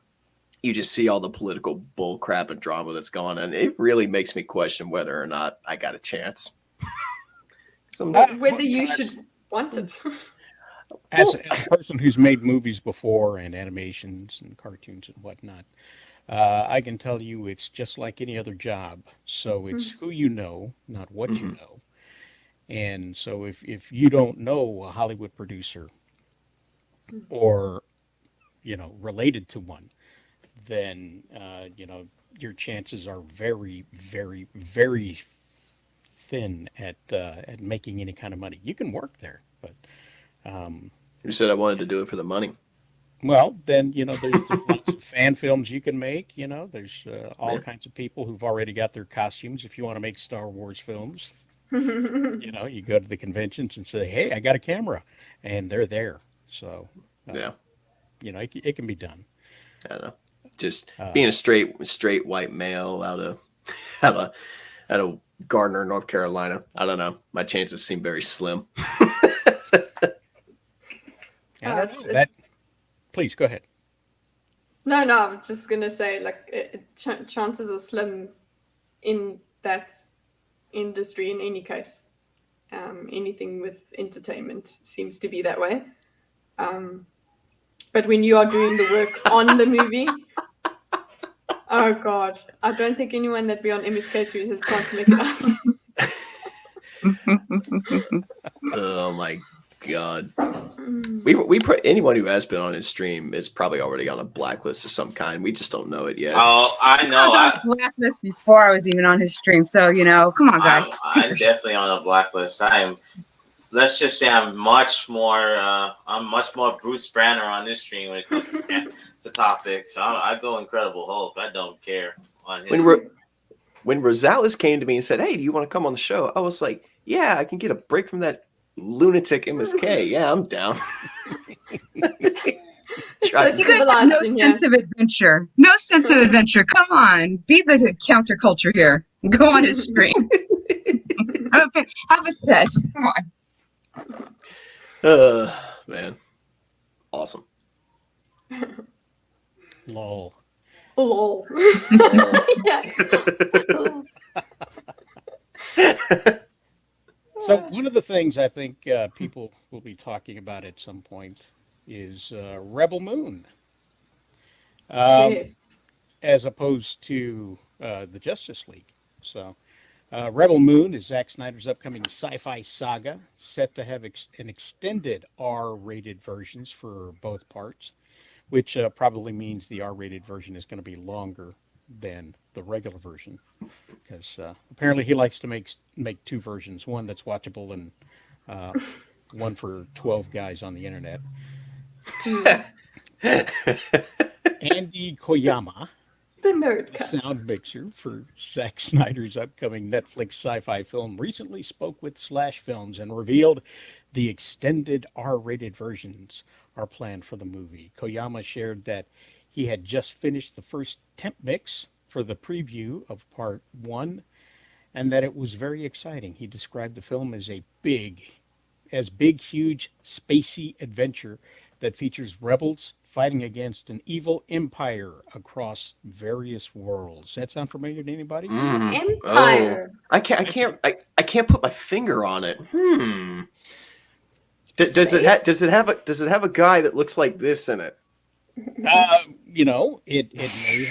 you just see all the political bull crap and drama that's gone on. It really makes me question whether or not I got a chance. Whether you should want it. As a person who's made movies before and animations and cartoons and whatnot, I can tell you it's just like any other job. So it's who you know, not what you know. And so if you don't know a Hollywood producer or, related to one, then, your chances are very, very, very thin at making any kind of money. You can work there, but you said I wanted to do it for the money. well, then there's lots of fan films you can make. There's all kinds of people who've already got their costumes. If you want to make Star Wars films, you go to the conventions and say, "Hey, I got a camera," and they're there. So it can be done. I don't know. Just being a straight white male out of Gardner, North Carolina. I don't know. My chances seem very slim. Please go ahead. No, I'm just gonna say chances are slim in that industry in any case. Anything with entertainment seems to be that way. But when you are doing the work on the movie, oh god, I don't think anyone that be on MSK Street has chance to make it up. Oh my god. We anyone who has been on his stream is probably already on a blacklist of some kind. We just don't know it yet. Oh, I know. I was on a blacklist before I was even on his stream. So, come on, guys. I'm definitely on a blacklist. Let's just say I'm much more Bruce Banner on this stream when it comes to topics. I go Incredible Hulk. I don't care on his. When Rosales came to me and said, "Hey, do you want to come on the show?" I was like, "Yeah, I can get a break from that lunatic MSK. Yeah, I'm down." You guys have no sense of adventure. No sense of adventure. Come on, be the counterculture here. Go on his stream. Have a set. Come on. Man, awesome. Lol. Oh. So one of the things I think people will be talking about at some point is Rebel Moon, Yes. as opposed to the Justice League. So Rebel Moon is Zack Snyder's upcoming sci-fi saga, set to have an extended R-rated versions for both parts, which probably means the R-rated version is going to be longer than the regular version, because apparently he likes to make two versions, one that's watchable and one for 12 guys on the internet. Andy Koyama, The nerd the cut. sound mixer for Zack Snyder's upcoming Netflix sci-fi film, recently spoke with Slash Films and revealed the extended R-rated versions are planned for the movie. Koyama shared that he had just finished the first temp mix for the preview of part 1 and that it was very exciting. He described the film as big, huge, spacey adventure that features rebels fighting against an evil empire across various worlds. That sound familiar to anybody? Empire. Oh, I can't put my finger on it. Does it have a guy that looks like this in it? It may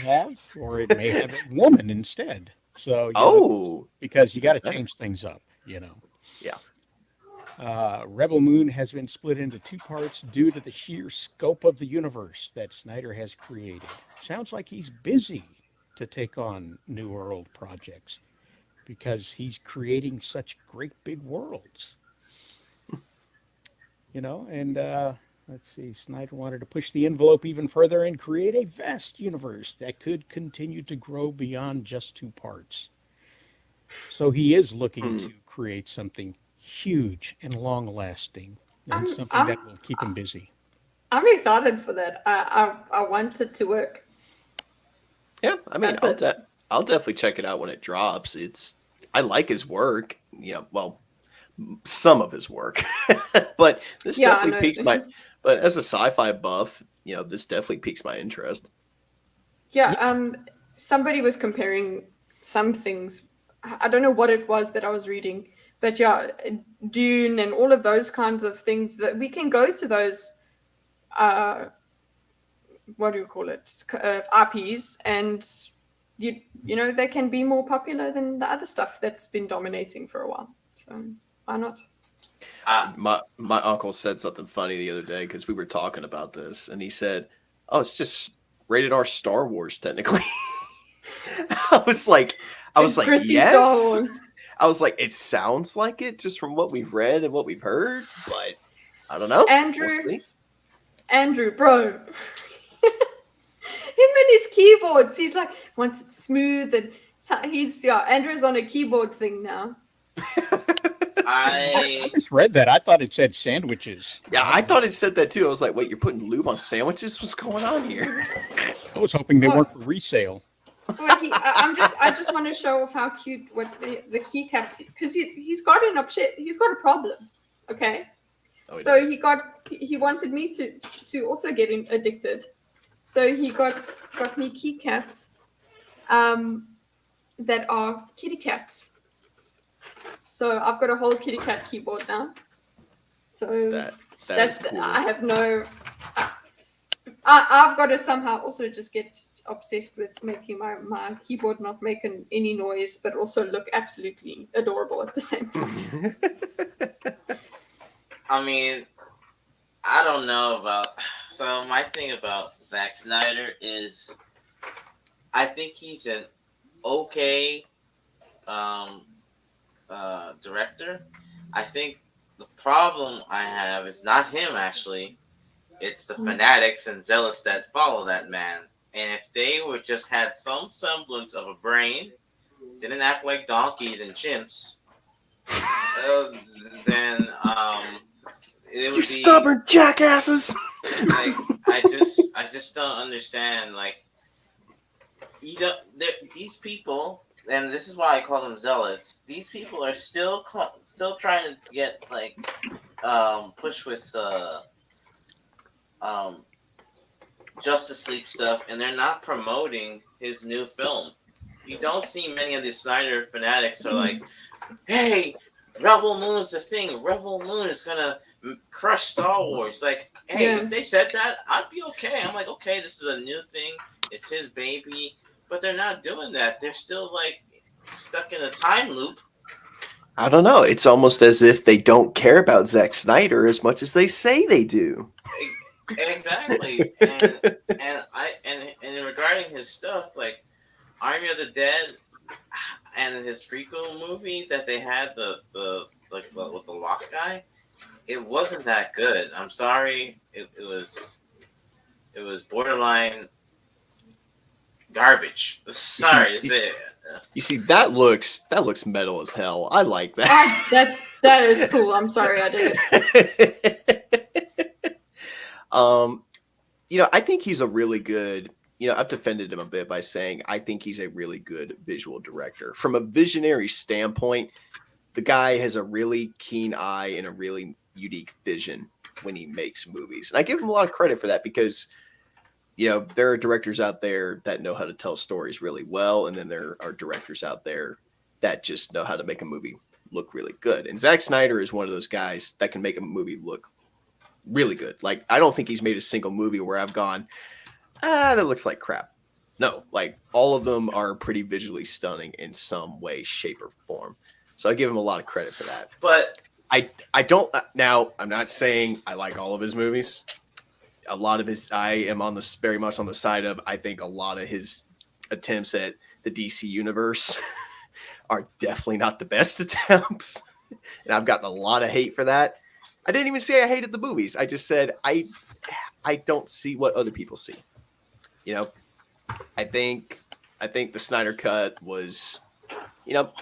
have, or it may have a woman instead. So, because you got to change things up, Yeah. Rebel Moon has been split into two parts due to the sheer scope of the universe that Snyder has created. Sounds like he's busy to take on new or old projects because he's creating such great big worlds. And let's see, Snyder wanted to push the envelope even further and create a vast universe that could continue to grow beyond just two parts. So he is looking to create something huge and long lasting and I'm something I'm that will keep him busy. I'm excited for that. I want it to work. Yeah, I mean, That's it. I'll definitely check it out when it drops. I like his work. Well, some of his work, but this Yeah, I definitely piques know. my. But as a sci-fi buff, this definitely piques my interest. Yeah, Yeah. somebody was comparing some things. I don't know what it was that I was reading, but yeah, Dune and all of those kinds of things that we can go to those, uh, what do you call it, IPs, and they can be more popular than the other stuff that's been dominating for a while. So why not? Uh, My uncle said something funny the other day because we were talking about this, and he said, "Oh, it's just rated R Star Wars, technically." I was like, It's gritty Star yes. Wars. I was like, it sounds like it just from what we've read and what we've heard, but I don't know. Andrew, We'll see. Andrew, bro. Him and his keyboards. He's like, once it's smooth and Andrew's on a keyboard thing now. I I just read that. I thought it said sandwiches. Yeah, I thought it said that too. I was like, wait, you're putting lube on sandwiches? What's going on here? I was hoping they What? weren't for resale. Well, I just want to show off how cute what the keycaps, because he's got he's got a problem. Okay. Oh, he So does. he wanted me to also get addicted. So he got me keycaps that are kitty cats. So I've got a whole kitty cat keyboard now. So that that's is cool. I have no. I've got to somehow also just get obsessed with making my keyboard not making any noise, but also look absolutely adorable at the same time. I mean, I don't know about. So my thing about Zack Snyder is, I think he's an okay director. I think the problem I have is not him actually. It's the fanatics and zealots that follow that man. And if they would just had some semblance of a brain, didn't act like donkeys and chimps, then it would You be stubborn jackasses! like I just don't understand. Like these people, and this is why I call them zealots. These people are still trying to get like push with Justice League stuff, and they're not promoting his new film. You don't see many of the Snyder fanatics are like, "Hey, Rebel Moon's the thing. Rebel Moon is gonna crush Star Wars." Like, hey, Yeah. if they said that, I'd be okay. I'm like, okay, this is a new thing. It's his baby, but they're not doing that. They're still like stuck in a time loop. I don't know. It's almost as if they don't care about Zack Snyder as much as they say they do. Exactly, and regarding his stuff, like Army of the Dead and his prequel movie that they had with the lock guy, it wasn't that good. I'm sorry, it was borderline garbage. Sorry to say it. You see, that looks metal as hell. I like that. That is cool. I'm sorry I did it. I think he's a really good. I've defended him a bit by saying I think he's a really good visual director. From a visionary standpoint, the guy has a really keen eye and a really unique vision when he makes movies. And I give him a lot of credit for that because, there are directors out there that know how to tell stories really well. And then there are directors out there that just know how to make a movie look really good. And Zack Snyder is one of those guys that can make a movie look really good. Like, I don't think he's made a single movie where I've gone, that looks like crap. No, like all of them are pretty visually stunning in some way, shape, or form. So I give him a lot of credit for that. But I don't now. I'm not saying I like all of his movies. A lot of his, I am on this very much on the side of. I think a lot of his attempts at the DC universe are definitely not the best attempts, and I've gotten a lot of hate for that. I didn't even say I hated the movies. I just said I don't see what other people see. You know, I think the Snyder Cut was, you know,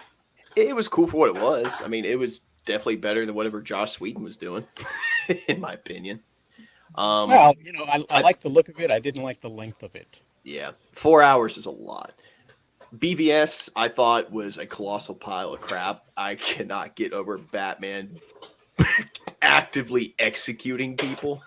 it was cool for what it was. I mean, it was definitely better than whatever Joss Whedon was doing, in my opinion. Well, you know, I like the look of it. I didn't like the length of it. Yeah, 4 hours is a lot. BVS, I thought, was a colossal pile of crap. I cannot get over Batman actively executing people.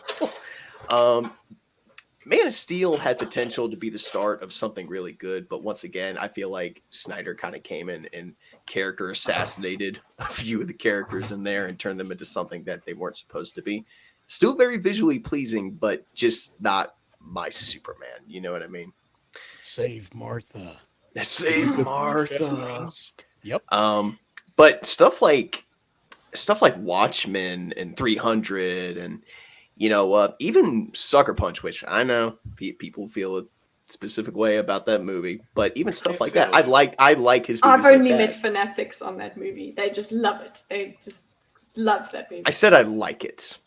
Man of Steel had potential to be the start of something really good, but once again, I feel like Snyder kind of came in and character assassinated a few of the characters in there and turned them into something that they weren't supposed to be. Still very visually pleasing, but just not my Superman. You know what I mean? Save Martha. Save Martha. Yep. But stuff like Watchmen and 300 and even Sucker Punch, which I know people feel a specific way about that movie, but even stuff like that, I like his movies. I've only like met fanatics on that movie. They just love it. They just love that movie. I said I like it.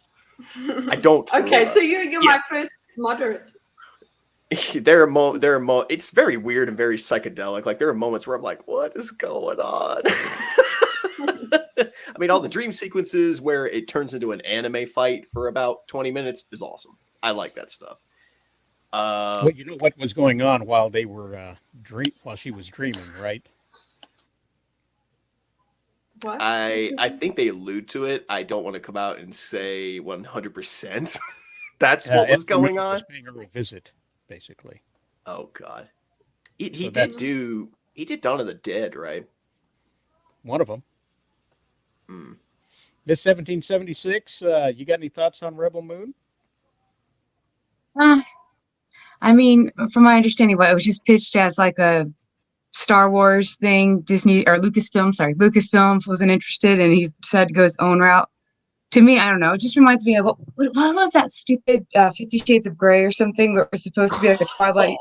I don't. Okay, so you're my first moderate. There are it's very weird and very psychedelic. Like there are moments where I'm like, what is going on? I mean, all the dream sequences where it turns into an anime fight for about 20 minutes is awesome. I like that stuff. Well, you know what was going on while they were while she was dreaming, right? What? I think they allude to it. I don't want to come out and say 100%. That's what was going on. Was paying her a visit, basically. Oh God, he did Dawn of the Dead, right? One of them. Hmm. This 1776. You got any thoughts on Rebel Moon? I mean, from my understanding, it was just pitched as like a Star Wars thing. Disney or Lucasfilms wasn't interested, and he decided to go his own route. To me, I don't know. It just reminds me of what was that stupid 50 Shades of Grey or something where it was supposed to be like a Twilight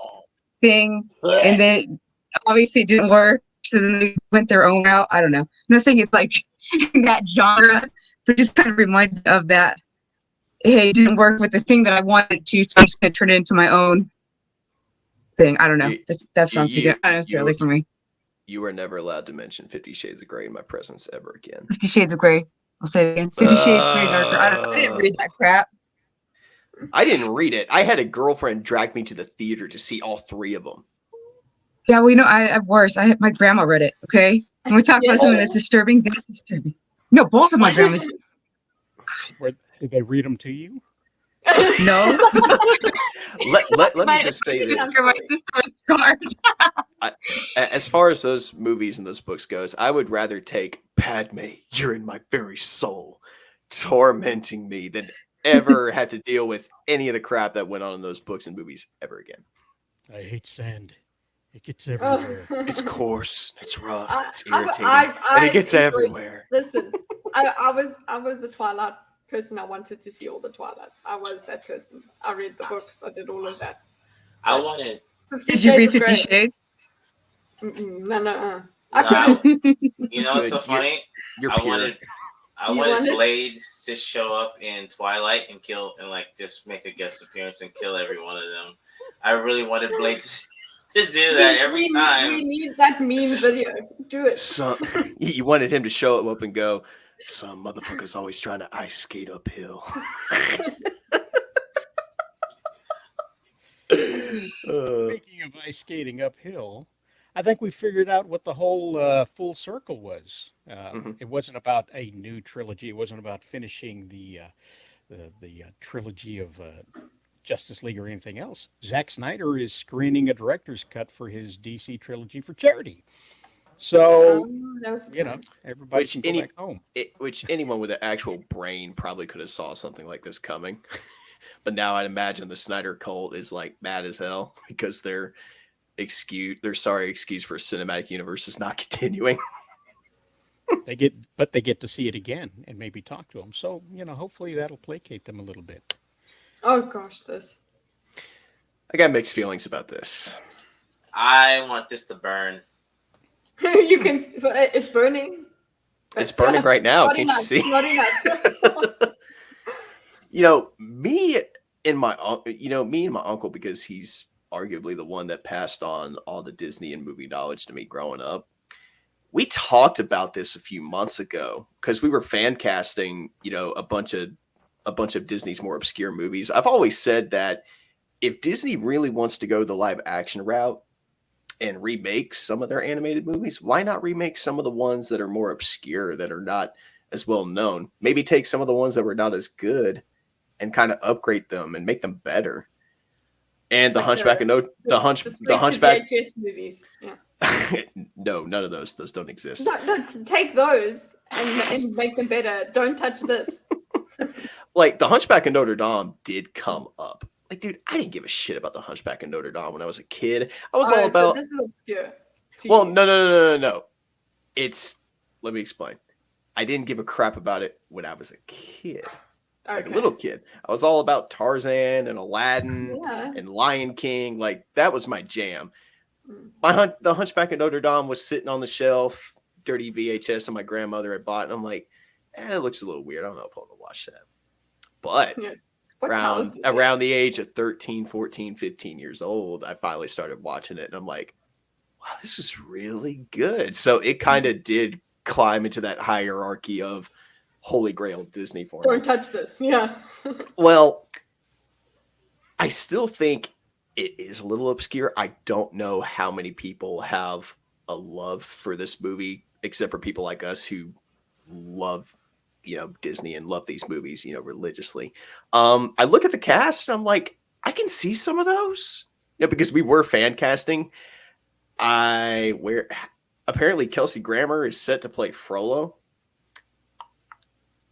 thing, and then obviously it didn't work. So then they went their own route. I don't know. I'm not saying it's like that genre, but just kind of reminded of that. Hey, it didn't work with the thing that I wanted to, so I'm just gonna turn it into my own thing. I don't know. That's what I'm thinking. I don't know, it's early for me. You were never allowed to mention 50 Shades of Grey in my presence ever again. 50 Shades of Grey. I'll say it again. 50 Shades Grey Darker. I didn't read that crap. I didn't read it. I had a girlfriend drag me to the theater to see all three of them. Yeah, well, I have worse. My grandma read it, okay? When we talk about something that's disturbing, that's disturbing. No, both of my grandmas. Did they read them to you? No. let me just say this. My sister was scarred. As far as those movies and those books goes, I would rather take Padme, you're in my very soul, tormenting me than ever have to deal with any of the crap that went on in those books and movies ever again. I hate sand. It gets everywhere. It's coarse, it's rough, it's irritating, and it gets everywhere. Listen, I was a Twilight person. I wanted to see all the Twilights. I was that person. I read the books. I did all of that. Did you read 50 Shades? No. I couldn't. You know what's so funny? I wanted Slade to show up in Twilight and kill and just make a guest appearance and kill every one of them. I really wanted Blade to do that every time. We need that meme video. Do it. You wanted him to show up and go, some motherfucker's always trying to ice skate uphill. Speaking of ice skating uphill, I think we figured out what the whole full circle was. It wasn't about a new trilogy. It wasn't about finishing the trilogy of Justice League or anything else. Zack Snyder is screening a director's cut for his DC trilogy for charity. So, everybody can go back home. Which anyone with an actual brain probably could have saw something like this coming. But now I'd imagine the Snyder cult is mad as hell because their excuse for a cinematic universe is not continuing. But they get to see it again and maybe talk to them. So hopefully that'll placate them a little bit. Oh gosh, this. I got mixed feelings about this. I want this to burn. You can. It's burning. It's burning right now. Not Can't enough. you see? Not enough. Me and my uncle, because he's arguably the one that passed on all the Disney and movie knowledge to me growing up. We talked about this a few months ago because we were fan casting, a bunch of Disney's more obscure movies. I've always said that if Disney really wants to go the live action route and remake some of their animated movies, why not remake some of the ones that are more obscure, that are not as well known? Maybe take some of the ones that were not as good and kind of upgrade them and make them better. And the Like Hunchback and Notre the Hunchback VHS movies. Yeah. No, none of those. Those don't exist. No, take those and make them better. Don't touch this. Like the Hunchback of Notre Dame did come up. Like, dude, I didn't give a shit about the Hunchback of Notre Dame when I was a kid. I was all about. So this is obscure. Well, no. Let me explain. I didn't give a crap about it when I was a kid. Like a little kid. I was all about Tarzan and Aladdin and Lion King. Like, that was my jam. The Hunchback of Notre Dame was sitting on the shelf, dirty VHS, and my grandmother had bought, and I'm like, it looks a little weird. I don't know if I want to watch that. But around the age of 13, 14, 15 years old, I finally started watching it, and I'm like, wow, this is really good. So it kind of did climb into that hierarchy of Holy Grail Disney for me. Don't touch this. Yeah. Well, I still think it is a little obscure. I don't know how many people have a love for this movie, except for people like us who love, Disney and love these movies, religiously. I look at the cast and I'm like, I can see some of those, because we were fan casting. Apparently Kelsey Grammer is set to play Frollo.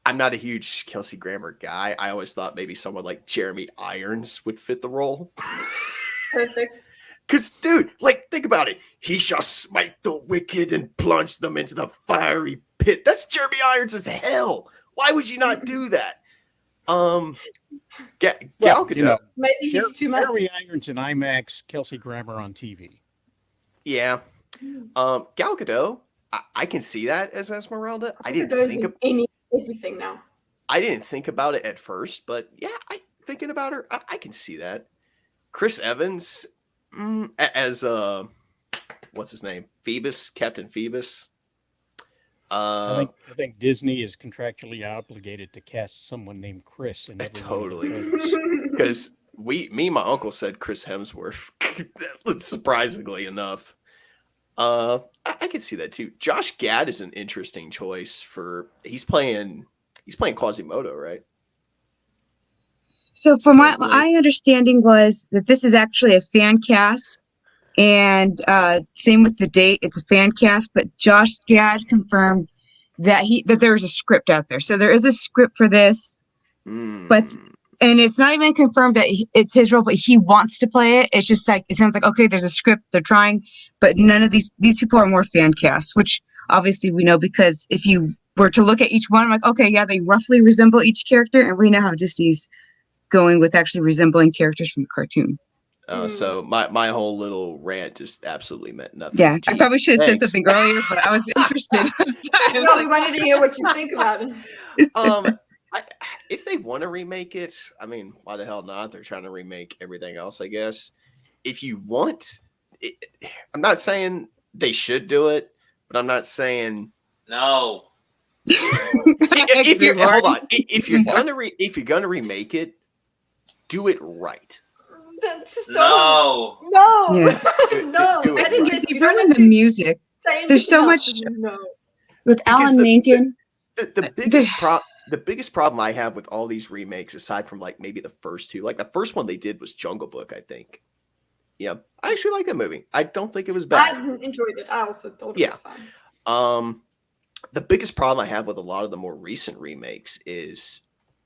I'm not a huge Kelsey Grammer guy. I always thought maybe someone like Jeremy Irons would fit the role. Perfect. Because, dude, think about it. He shall smite the wicked and plunge them into the fiery pit. That's Jeremy Irons as hell. Why would you not do that? Gal Gadot. Maybe he's too much. Jeremy Irons in IMAX, Kelsey Grammer on TV. Yeah. Gal Gadot, I can see that as Esmeralda. I didn't think of everything now. I didn't think about it at first, but yeah, thinking about her, I can see that. Chris Evans as what's his name? Captain Phoebus. I think Disney is contractually obligated to cast someone named Chris. Totally, because me and my uncle said Chris Hemsworth. Surprisingly enough, I could see that too. Josh Gad is an interesting choice he's playing Quasimodo, right? So from my understanding was that this is actually a fan cast, and same with the date, it's a fan cast, but Josh Gad confirmed that there's a script out there. So there is a script for this, but it's not even confirmed that it's his role, but he wants to play it. It's just like, it sounds like, okay, there's a script, they're trying, but none of these people are more fan casts, which obviously we know, because if you were to look at each one, I'm like, okay, yeah, they roughly resemble each character, and we know how Disney's going with actually resembling characters from the cartoon. So my whole little rant just absolutely meant nothing. Yeah, I probably should have said something earlier, but I was interested. No, we wanted to hear what you think about it. If they want to remake it, I mean, why the hell not? They're trying to remake everything else, I guess. If you want, I'm not saying they should do it, but I'm not saying no. If you're gonna remake it, do it right. Just no. Yeah. No. Do it right. See, bring in the music. There's so much with Alan Menken. The biggest problem I have with all these remakes, aside from maybe the first two, the first one they did was Jungle Book, I think. Yeah, I actually like that movie. I don't think it was bad. I enjoyed it. I also thought it was fun. The biggest problem I have with a lot of the more recent remakes is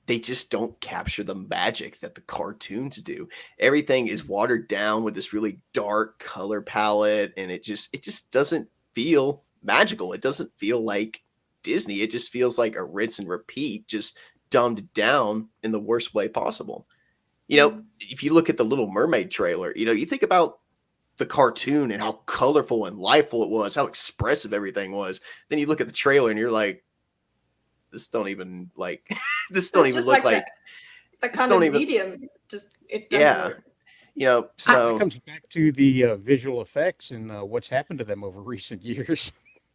they just don't capture the magic that the cartoons do. Everything is watered down with this really dark color palette, and it just doesn't feel magical. It doesn't feel like Disney. It just feels like a rinse and repeat, just dumbed down in the worst way possible. You know, if you look at the Little Mermaid trailer, you know, you think about the cartoon and how colorful and liveful it was, how expressive everything was. Then you look at the trailer and you're like, this don't even like this don't It's even just look like like that this kind don't of even medium. Just it doesn't yeah. work. You know, It so comes back to the visual effects and what's happened to them over recent years.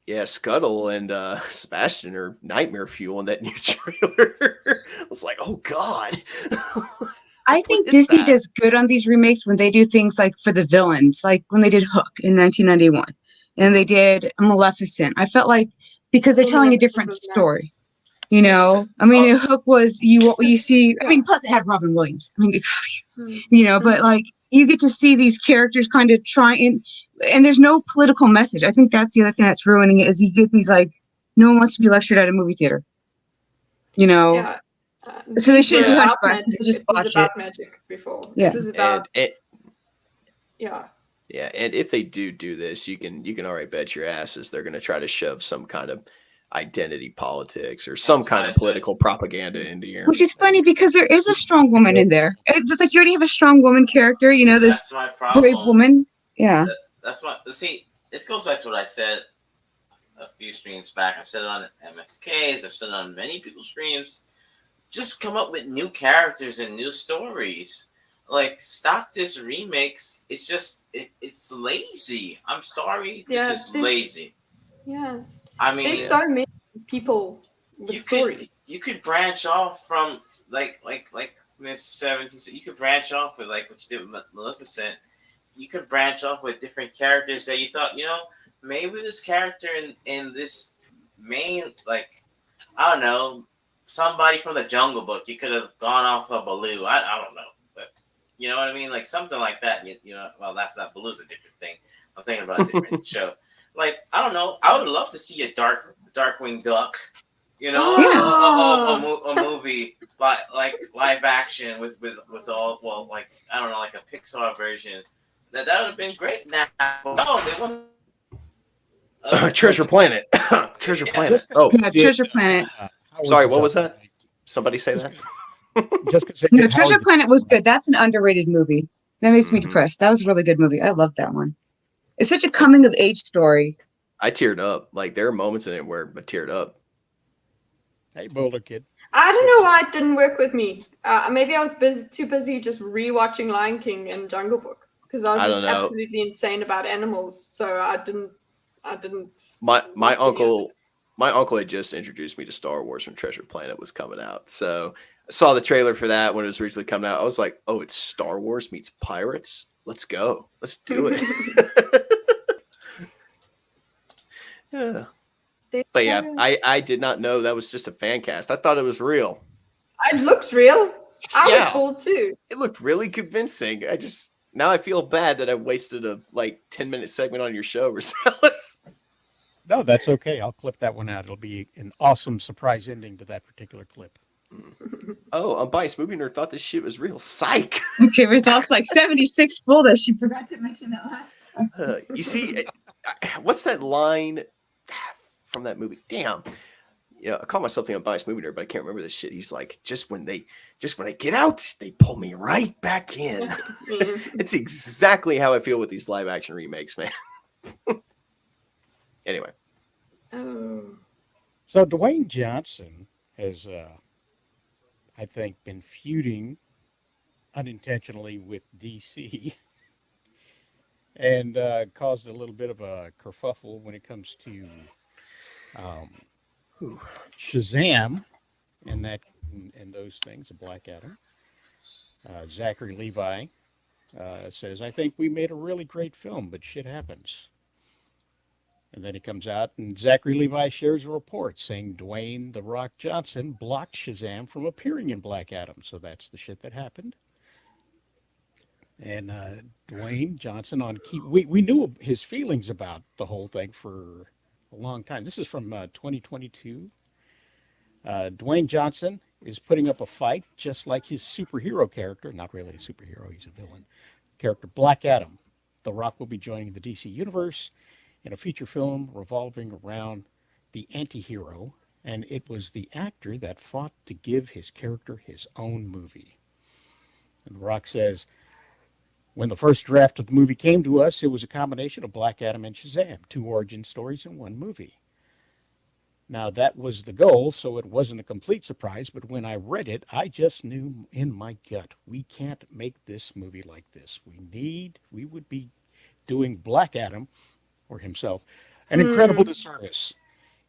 yeah, Scuttle and Sebastian are nightmare fuel in that new trailer. I was like, oh God. I What think is Disney that? does good on these remakes when they do things like for the villains, like when they did Hook in 1991 and they did Maleficent. I felt like because they're Oh, telling a Maleficent different was nice. story, you know. I mean, Oh, Hook was you Just see. I yeah. mean, plus it had Robin Williams. I mean, Mm. you know, but like you get to see these characters kind of try and there's no political message. I think that's the other thing that's ruining it is you get these like no one wants to be lectured at a movie theater, you know. Yeah. So they These shouldn't were do about Hunchback because magic. they just It was botch it. about magic before. Yeah. It was about And yeah. yeah, and if they do this, you can already bet your asses they're going to try to shove some kind of identity politics or some that's what kind I of said. political propaganda into here. Which is funny because there is a strong woman in there. It's like you already have a strong woman character, you know, this That's my brave problem. woman. Yeah. That's my see. This goes back to what I said a few streams back. I've said it on MSKs. I've said it on many people's streams. Just come up with new characters and new stories. Like stop this remakes. It's just it's lazy. I'm sorry. Yeah, This is this- lazy. Yeah. I mean, There's so many people with stories. you could branch off from like Miss 17 said, you could branch off with like what you did with Maleficent. You could branch off with different characters that you thought, you know, maybe this character in this main, like, I don't know, somebody from the Jungle Book, you could have gone off of Baloo. I don't know. But you know what I mean? Like something like that. You know, well, that's not Baloo's a different thing. I'm thinking about a different show. Like, I don't know. I would love to see a Darkwing Duck, you know, Yeah. a movie like live action with all, well, like, I don't know, like a Pixar version. That would have been great. Now, no, they want Treasure Planet. Treasure Planet. Oh, Yeah, Treasure Planet. sorry, what was that? Somebody say that? Just because No, Treasure Planet was good. That's an underrated movie. That makes me Mhm. depressed. That was a really good movie. I love that one. It's such a coming of age story. I teared up. Like there are moments in it where I teared up. Hey, Boulder Kid. I don't know why it didn't work with me. Maybe I was too busy just rewatching Lion King and Jungle Book because I was I just don't know. absolutely insane about animals. So I didn't. My watch any of my uncle had just introduced me to Star Wars when Treasure Planet was coming out. So I saw the trailer for that when it was originally coming out. I was like, oh, it's Star Wars meets pirates. Let's go. Let's do it. Yeah. But yeah, I did not know that was just a fan cast. I thought it was real. It looks real. I was Yeah. fooled too. It looked really convincing. Now I feel bad that I wasted a 10-minute segment on your show, Rosales. No, that's okay. I'll clip that one out. It'll be an awesome surprise ending to that particular clip. Oh, Unbiased Movie Nerd thought this shit was real. Psych. Okay, results like 76 fooled us. She forgot to mention that last. You see, what's that line from that movie? Damn. Yeah, I call myself the Unbiased Movie Nerd, but I can't remember this shit. He's like, just when I get out, they pull me right back in. It's exactly how I feel with these live action remakes, man. Anyway. Oh. So Dwayne Johnson has, I think, been feuding unintentionally with DC and caused a little bit of a kerfuffle when it comes to Shazam and those things, a Black Adam. Zachary Levi says, I think we made a really great film, but shit happens. And then he comes out, and Zachary Levi shares a report saying Dwayne "The Rock" Johnson blocked Shazam from appearing in Black Adam. So that's the shit that happened. And Dwayne Johnson we knew his feelings about the whole thing for a long time. This is from 2022. Dwayne Johnson is putting up a fight just like his superhero character, not really a superhero, he's a villain, character Black Adam. The Rock will be joining the DC Universe in a feature film revolving around the anti-hero And it was the actor that fought to give his character his own movie. And The Rock says, when the first draft of the movie came to us, it was a combination of Black Adam and Shazam, two origin stories in one movie. Now, that was the goal, so it wasn't a complete surprise, but when I read it, I just knew in my gut, we can't make this movie like this. We would be doing Black Adam, or himself, an incredible Mm. disservice.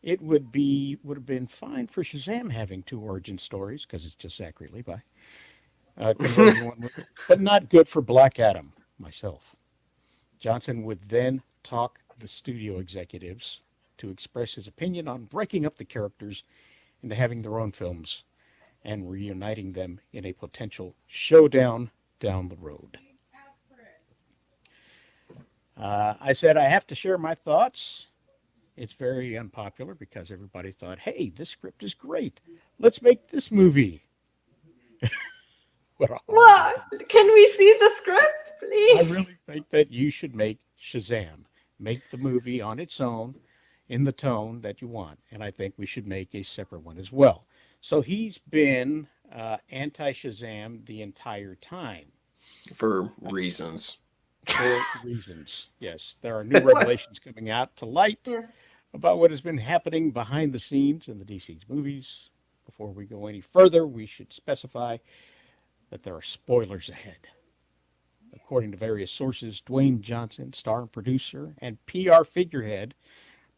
Would have been fine for Shazam having two origin stories, because it's just Zachary Levi, converted in one movie, but not good for Black Adam, myself. Johnson would then talk the studio executives to express his opinion on breaking up the characters into having their own films and reuniting them in a potential showdown down the road. I said I have to share my thoughts. It's very unpopular because everybody thought, hey, this script is great. Let's make this movie. What a horrible What? thing. Can we see the script, I please? really think that you should make Shazam. Make the movie on its own in the tone that you want. And I think we should make a separate one as well. So he's been anti Shazam the entire time For reasons. for reasons. Yes, there are new What? revelations coming out to light Yeah. about what has been happening behind the scenes in the DC's movies. Before we go any further, we should specify that there are spoilers ahead. According to various sources, Dwayne Johnson, star and producer and PR figurehead,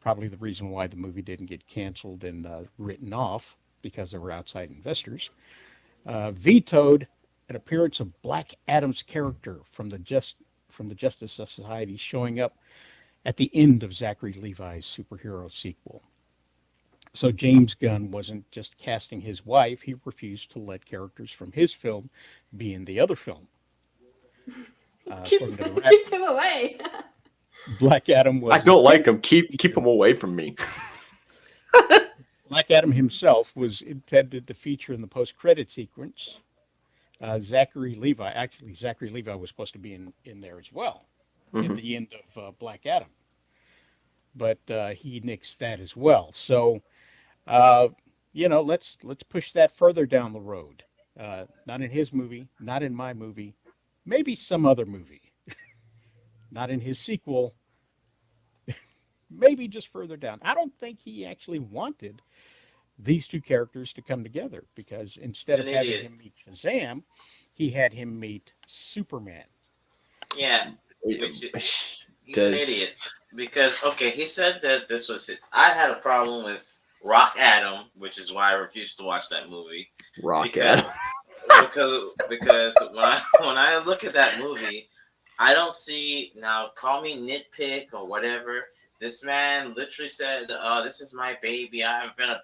probably the reason why the movie didn't get canceled and written off because there were outside investors, vetoed an appearance of Black Adam's character from the Justice Society showing up at the end of Zachary Levi's superhero sequel. So James Gunn wasn't just casting his wife; he refused to let characters from his film be in the other film. Keep, According to the keep them away. Black Adam I was don't like him. Keep him away from me. Black Adam himself was intended to feature in the post-credit sequence. Zachary Levi was supposed to be in there as well in Mhm. the end of Black Adam, but he nixed that as well. So uh, let's push that further down the road. Not in his movie, not in my movie, maybe some other movie. Not in his sequel, maybe just further down. I don't think he actually wanted these two characters to come together because instead He's of an having idiot. him meet Shazam, he had him meet Superman. Yeah, which he's an Does idiot because okay, he said that this was it. I had a problem with Rock Adam, which is why I refused to watch that movie Rock because Adam? because when I look at that movie, I don't see now. Call me nitpick or whatever. This man literally said, "Oh, this is my baby. I've been a."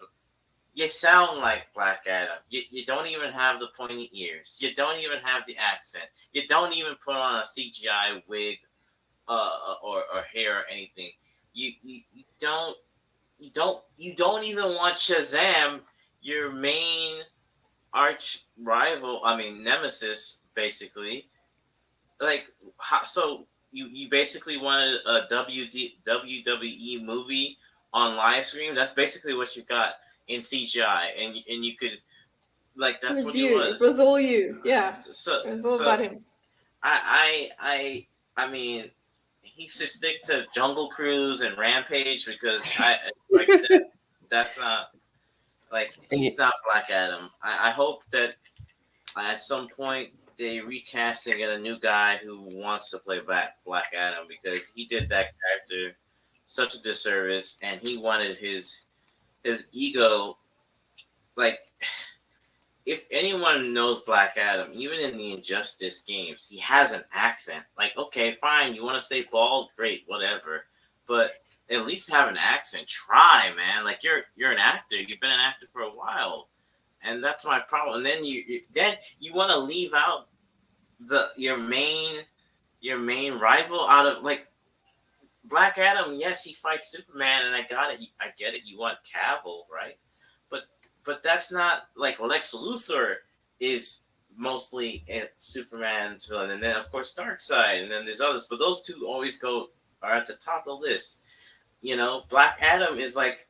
You sound like Black Adam. You don't even have the pointy ears. You don't even have the accent. You don't even put on a CGI wig or hair or anything. You don't you don't even want Shazam, your main arch rival. I mean nemesis, basically. Like so you basically wanted a WWE movie on live stream. That's basically what you got in CGI, and you could like It that's was what he you. It was. was all you. Yeah. So It was all so about him. I mean, he should stick to Jungle Cruise and Rampage because I like that. That's not like And he's not Black Adam. I hope that at some point they recast and get a new guy who wants to play Black Adam because he did that character such a disservice and he wanted his ego like if anyone knows Black Adam, even in the Injustice games, he has an accent. Like, okay, fine, you want to stay bald, great, whatever, but at least have an accent. Try, man. Like you're an actor. You've been an actor for a while, and that's my problem. And then you want to leave out your main rival out of like Black Adam. Yes, he fights Superman, and I got it. I get it. You want Cavill, right? But that's not like Lex Luthor is mostly Superman's villain, and then of course Darkseid, and then there's others, but those two always are at the top of the list. You know, Black Adam is like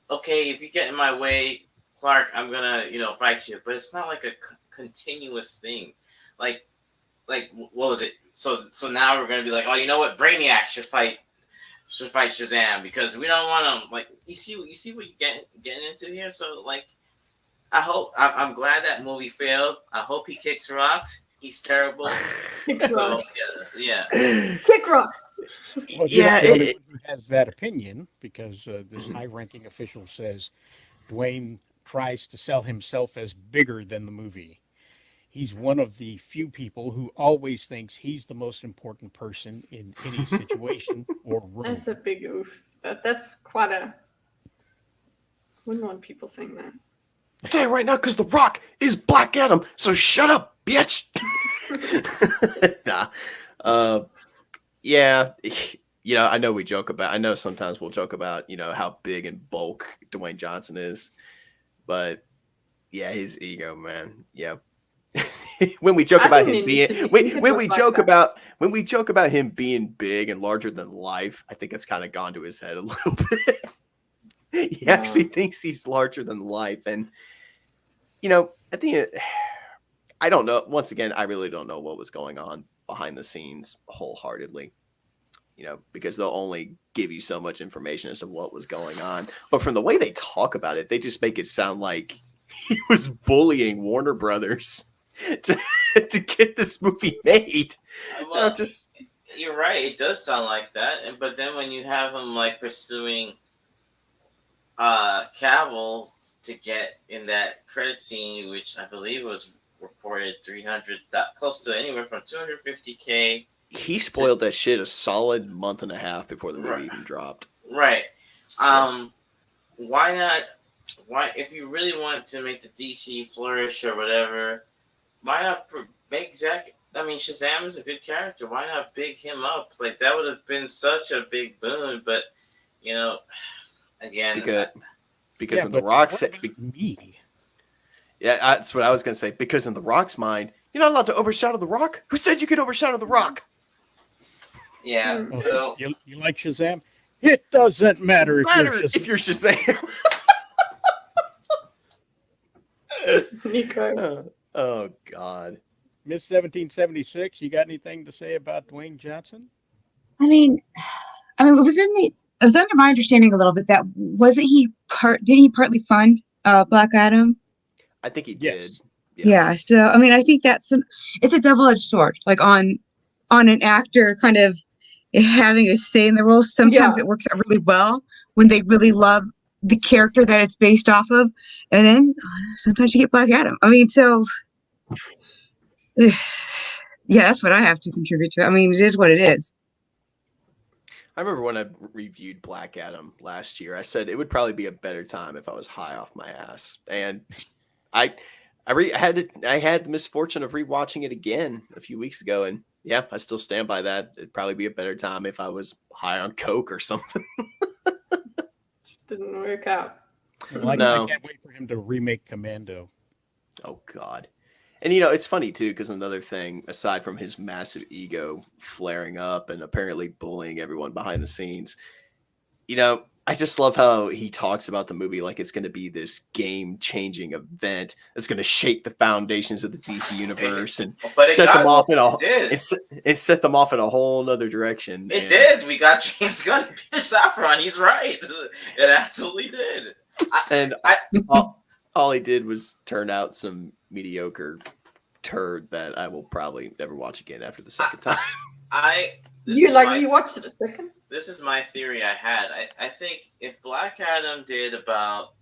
okay, if you get in my way, Clark, I'm gonna fight you. But it's not like a continuous thing. Like what was it? So now we're gonna be like, oh, you know what? Brainiac should fight Shazam because we don't want him. Like you see what you getting into here. So like I'm glad that movie failed. I hope he kicks rocks. He's terrible. Kicks So rocks. yeah. Kick rock. Well, you're Yeah, not the only one who has that opinion because this high-ranking official says Dwayne tries to sell himself as bigger than the movie. He's one of the few people who always thinks he's the most important person in any situation or room. That's a big oof. That's quite a. Wouldn't want people saying that. I'll tell you right now, because The Rock is Black Adam, so shut up, bitch. Nah. Yeah. I know we joke about, I know sometimes we'll joke about, how big and bulk Dwayne Johnson is. But yeah, his ego, man. Yeah. When we joke about him being when we joke about him being big and larger than life, I think it's kind of gone to his head a little bit. He actually thinks he's larger than life. And I think I don't know. Once again, I really don't know what was going on behind the scenes wholeheartedly. Because they'll only give you so much information as to what was going on. But from the way they talk about it, they just make it sound like he was bullying Warner Brothers to get this movie made. Well, you're right. It does sound like that. But then when you have him like pursuing Cavill to get in that credit scene, which I believe was reported 300, close to anywhere from 250K. He spoiled that shit a solid month and a half before the movie even dropped. Right. Why not? Why, if you really want to make the DC flourish or whatever, why not make Shazam is a good character. Why not big him up? Like, that would have been such a big boon. But, again. Because in The Rock's... me? Yeah, that's what I was going to say. Because in The Rock's mind, you're not allowed to overshadow The Rock? Who said you could overshadow The Rock? Yeah, so... You like Shazam? It doesn't matter if you're Shazam. Nico. Oh, God. Miss 1776, you got anything to say about Dwayne Johnson? I mean, it was under my understanding a little bit that didn't he partly fund Black Adam? I think he did. Yes. Yeah. So I think it's a double-edged sword. Like on an actor kind of having a say in the role. Sometimes it works out really well when they really love the character that it's based off of, and then sometimes you get Black Adam. So yeah, that's what I have to contribute to. It is what it is. I remember when I reviewed Black Adam last year, I said it would probably be a better time if I was high off my ass. And I had the misfortune of rewatching it again a few weeks ago, and yeah, I still stand by that. It'd probably be a better time if I was high on coke or something. Just didn't work out. I can't wait for him to remake Commando. Oh, God. And, it's funny, too, because another thing, aside from his massive ego flaring up and apparently bullying everyone behind the scenes, I just love how he talks about the movie like it's going to be this game-changing event that's going to shake the foundations of the DC universe and set them off in a whole nother direction. It did. We got James Gunn and Peter Safran. He's right. It absolutely did. All he did was turn out some mediocre turd that I will probably never watch again after the second time. You watched it a second? This is my theory I had. I think if Black Adam did about,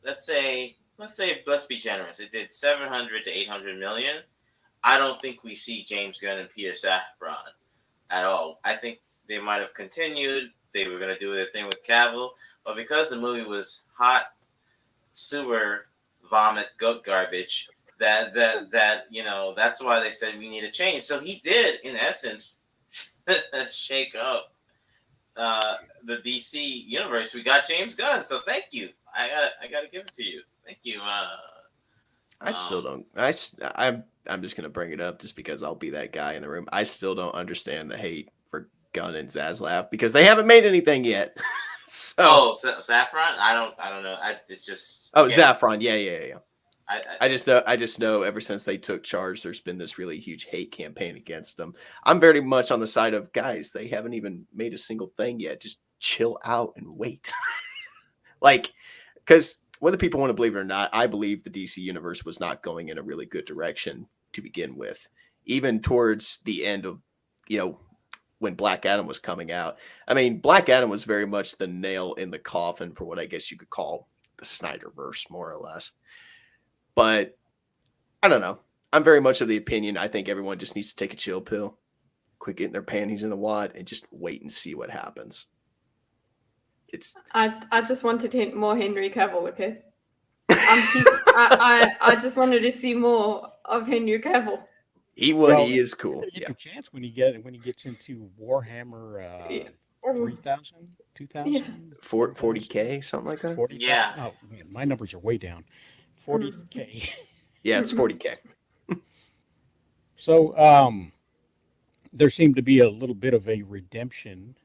let's be generous, it did 700 to 800 million, I don't think we see James Gunn and Peter Safran at all. I think they might have continued. They were going to do their thing with Cavill, but because the movie was hot sewer vomit goat garbage, that's why they said we need a change. So he did, in essence, shake up the DC universe. We got James Gunn, so thank you. I gotta give it to you. Thank you. I still don't. I'm just gonna bring it up just because I'll be that guy in the room. I still don't understand the hate for Gunn and Zaslav because they haven't made anything yet. So, Saffron. I don't know. It's just. oh, yeah, Zaffron. Yeah. I just know ever since they took charge, there's been this really huge hate campaign against them. I'm very much on the side of, guys, they haven't even made a single thing yet. Just chill out and wait. Like, because whether people want to believe it or not, I believe the DC universe was not going in a really good direction to begin with. Even towards the end of, when Black Adam was coming out. I mean, Black Adam was very much the nail in the coffin for what I guess you could call the Snyderverse, more or less. But I don't know. I'm very much of the opinion I think everyone just needs to take a chill pill, quit getting their panties in a wad, and just wait and see what happens. I just wanted more Henry Cavill, okay? I just wanted to see more of Henry Cavill. He is cool. You get a chance when he gets into Warhammer 3,000, 2,000, 40K, something like that. 40. Yeah. Oh man, my numbers are way down. 40K. Yeah, it's 40K. So there seemed to be a little bit of a redemption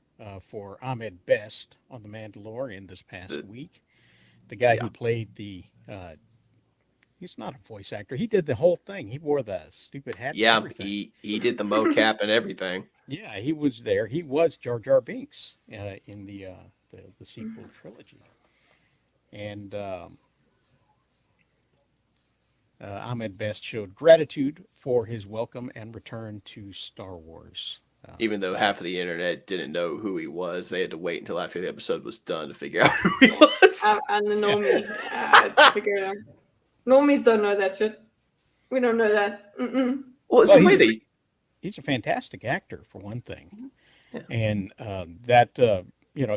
for Ahmed Best on The Mandalorian this past week. The guy who played the he's not a voice actor. He did the whole thing. He wore the stupid hat. Yeah, and everything. he did the mocap and everything. Yeah, he was there. He was Jar Jar Binks in the sequel trilogy, and Ahmed Best showed gratitude for his welcome and return to Star Wars. Even though half of the internet didn't know who he was, they had to wait until after the episode was done to figure out who he was. And the normies had to figure it out. Normies don't know that shit. We don't know that. Well, it's the way he's a fantastic actor, for one thing. Yeah. And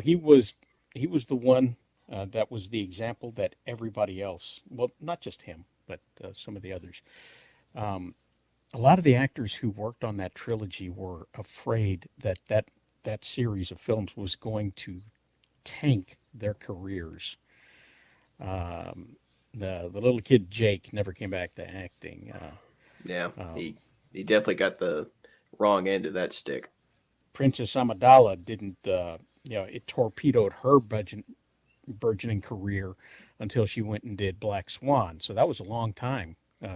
he was the one that was the example that everybody else, well, not just him, but some of the others, a lot of the actors who worked on that trilogy were afraid that series of films was going to tank their careers. The little kid Jake never came back to acting. He definitely got the wrong end of that stick. Princess Amidala didn't, it torpedoed her burgeoning career until she went and did Black Swan. So that was a long time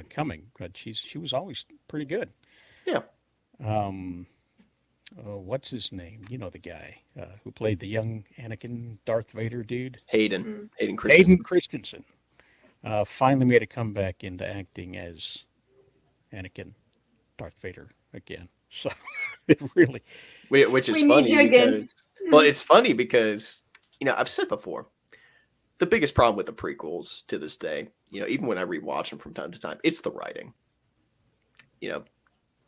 coming, but she was always pretty good. Yeah. What's his name? You know, the guy who played the young Anakin Darth Vader dude? Hayden Christensen. Hayden Christensen finally made a comeback into acting as Anakin Darth Vader again. So it really, which is funny because, well, it's funny because, I've said before, the biggest problem with the prequels to this day, even when I rewatch them from time to time, it's the writing.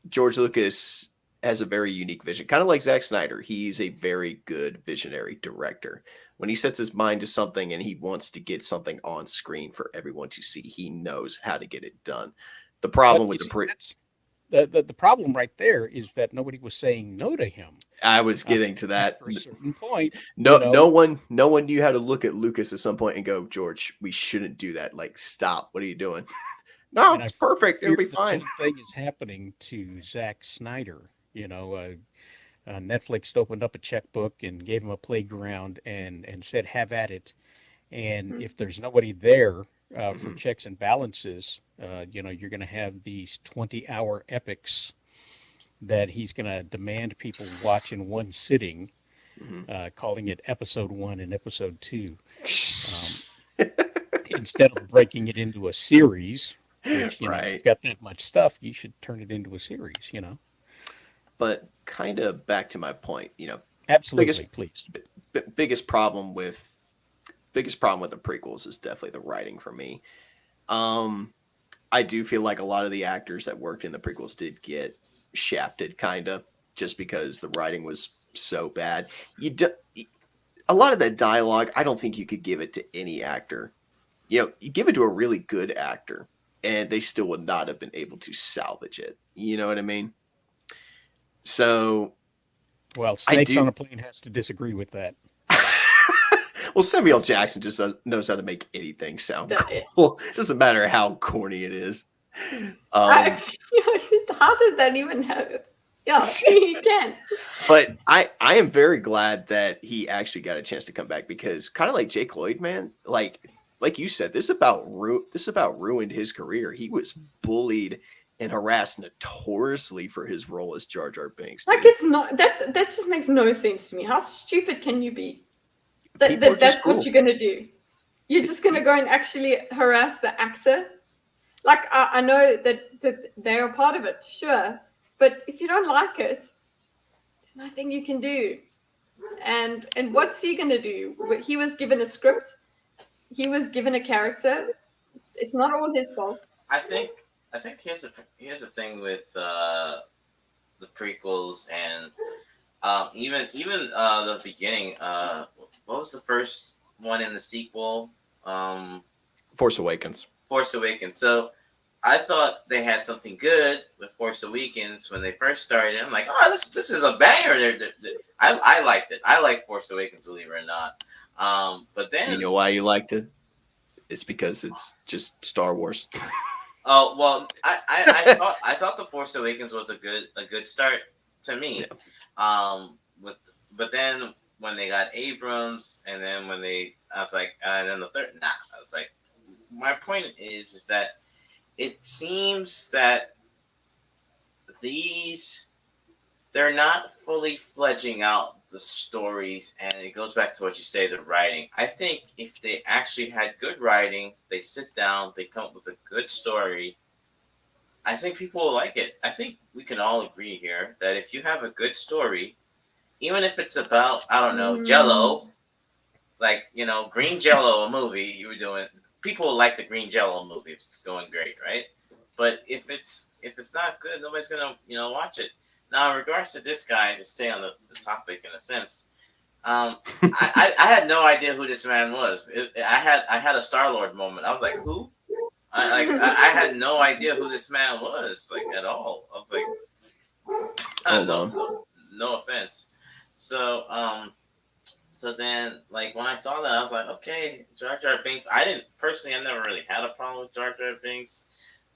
George Lucas has a very unique vision, kind of like Zack Snyder. He's a very good visionary director. When he sets his mind to something and he wants to get something on screen for everyone to see, he knows how to get it done. The problem with the problem right there is that nobody was saying no to him. I was getting to that. After a certain point, no one knew how to look at Lucas at some point and go, George, we shouldn't do that. Like, stop. What are you doing? No, it's perfect. It'll be fine. The same thing is happening to Zack Snyder. Netflix opened up a checkbook and gave him a playground and said, have at it. And if there's nobody there for checks and balances, you're going to have these 20-hour epics that he's going to demand people watch in one sitting, calling it episode 1 and episode 2. Instead of breaking it into a series, which, you've got that much stuff, you should turn it into a series, But kind of back to my point, Absolutely, please. Biggest problem with the prequels is definitely the writing for me. I do feel like a lot of the actors that worked in the prequels did get shafted, kind of, just because the writing was so bad. A lot of that dialogue, I don't think you could give it to any actor. You give it to a really good actor, and they still would not have been able to salvage it. You know what I mean? So, well, Snakes on a Plane has to disagree with that. Well, Samuel Jackson just knows how to make anything sound cool. It doesn't matter how corny it is. Actually, how did that even happen? Yeah, he can. But I am very glad that he actually got a chance to come back, because kind of like Jake Lloyd, man, like you said, this about ruined his career. He was bullied and harassed notoriously for his role as Jar Jar Binks, Like, dude. it's not, that just makes no sense to me. How stupid can you be? People are just That's what cruel. you're gonna do. You're just gonna go and actually harass the actor. Like, I know that they are part of it, sure, but if you don't like it, there's nothing you can do. And what's he gonna do? He was given a script. He was given a character. It's not all his fault. I think here's the thing with the prequels and even the beginning. What was the first one in the sequel? Force Awakens. Force Awakens. So I thought they had something good with Force Awakens when they first started. I'm like, oh, this is a banger. I liked it. I like Force Awakens, believe it or not. But then You know why you liked it? It's because it's just Star Wars. oh well, I thought the Force Awakens was a good start to me. Yeah. But then when they got Abrams, and then I was like, and then the third, nah, I was like, my point is that it seems that they're not fully fledging out the stories, and it goes back to what you say, the writing. I think if they actually had good writing, they sit down, they come up with a good story, I think people will like it. I think we can all agree here that if you have a good story, even if it's about, I don't know, Jello, like, green Jello, a movie you were doing, people will like the green Jello movie if it's going great, right? But if it's not good, nobody's gonna watch it. Now, in regards to this guy, to stay on the topic in a sense, I had no idea who this man was. I had a Star-Lord moment. I was like, who? I had no idea who this man was, like, at all. I was like, no offense. So then, like, when I saw that, I was like, okay, Jar Jar Binks. I've never really had a problem with Jar Jar Binks.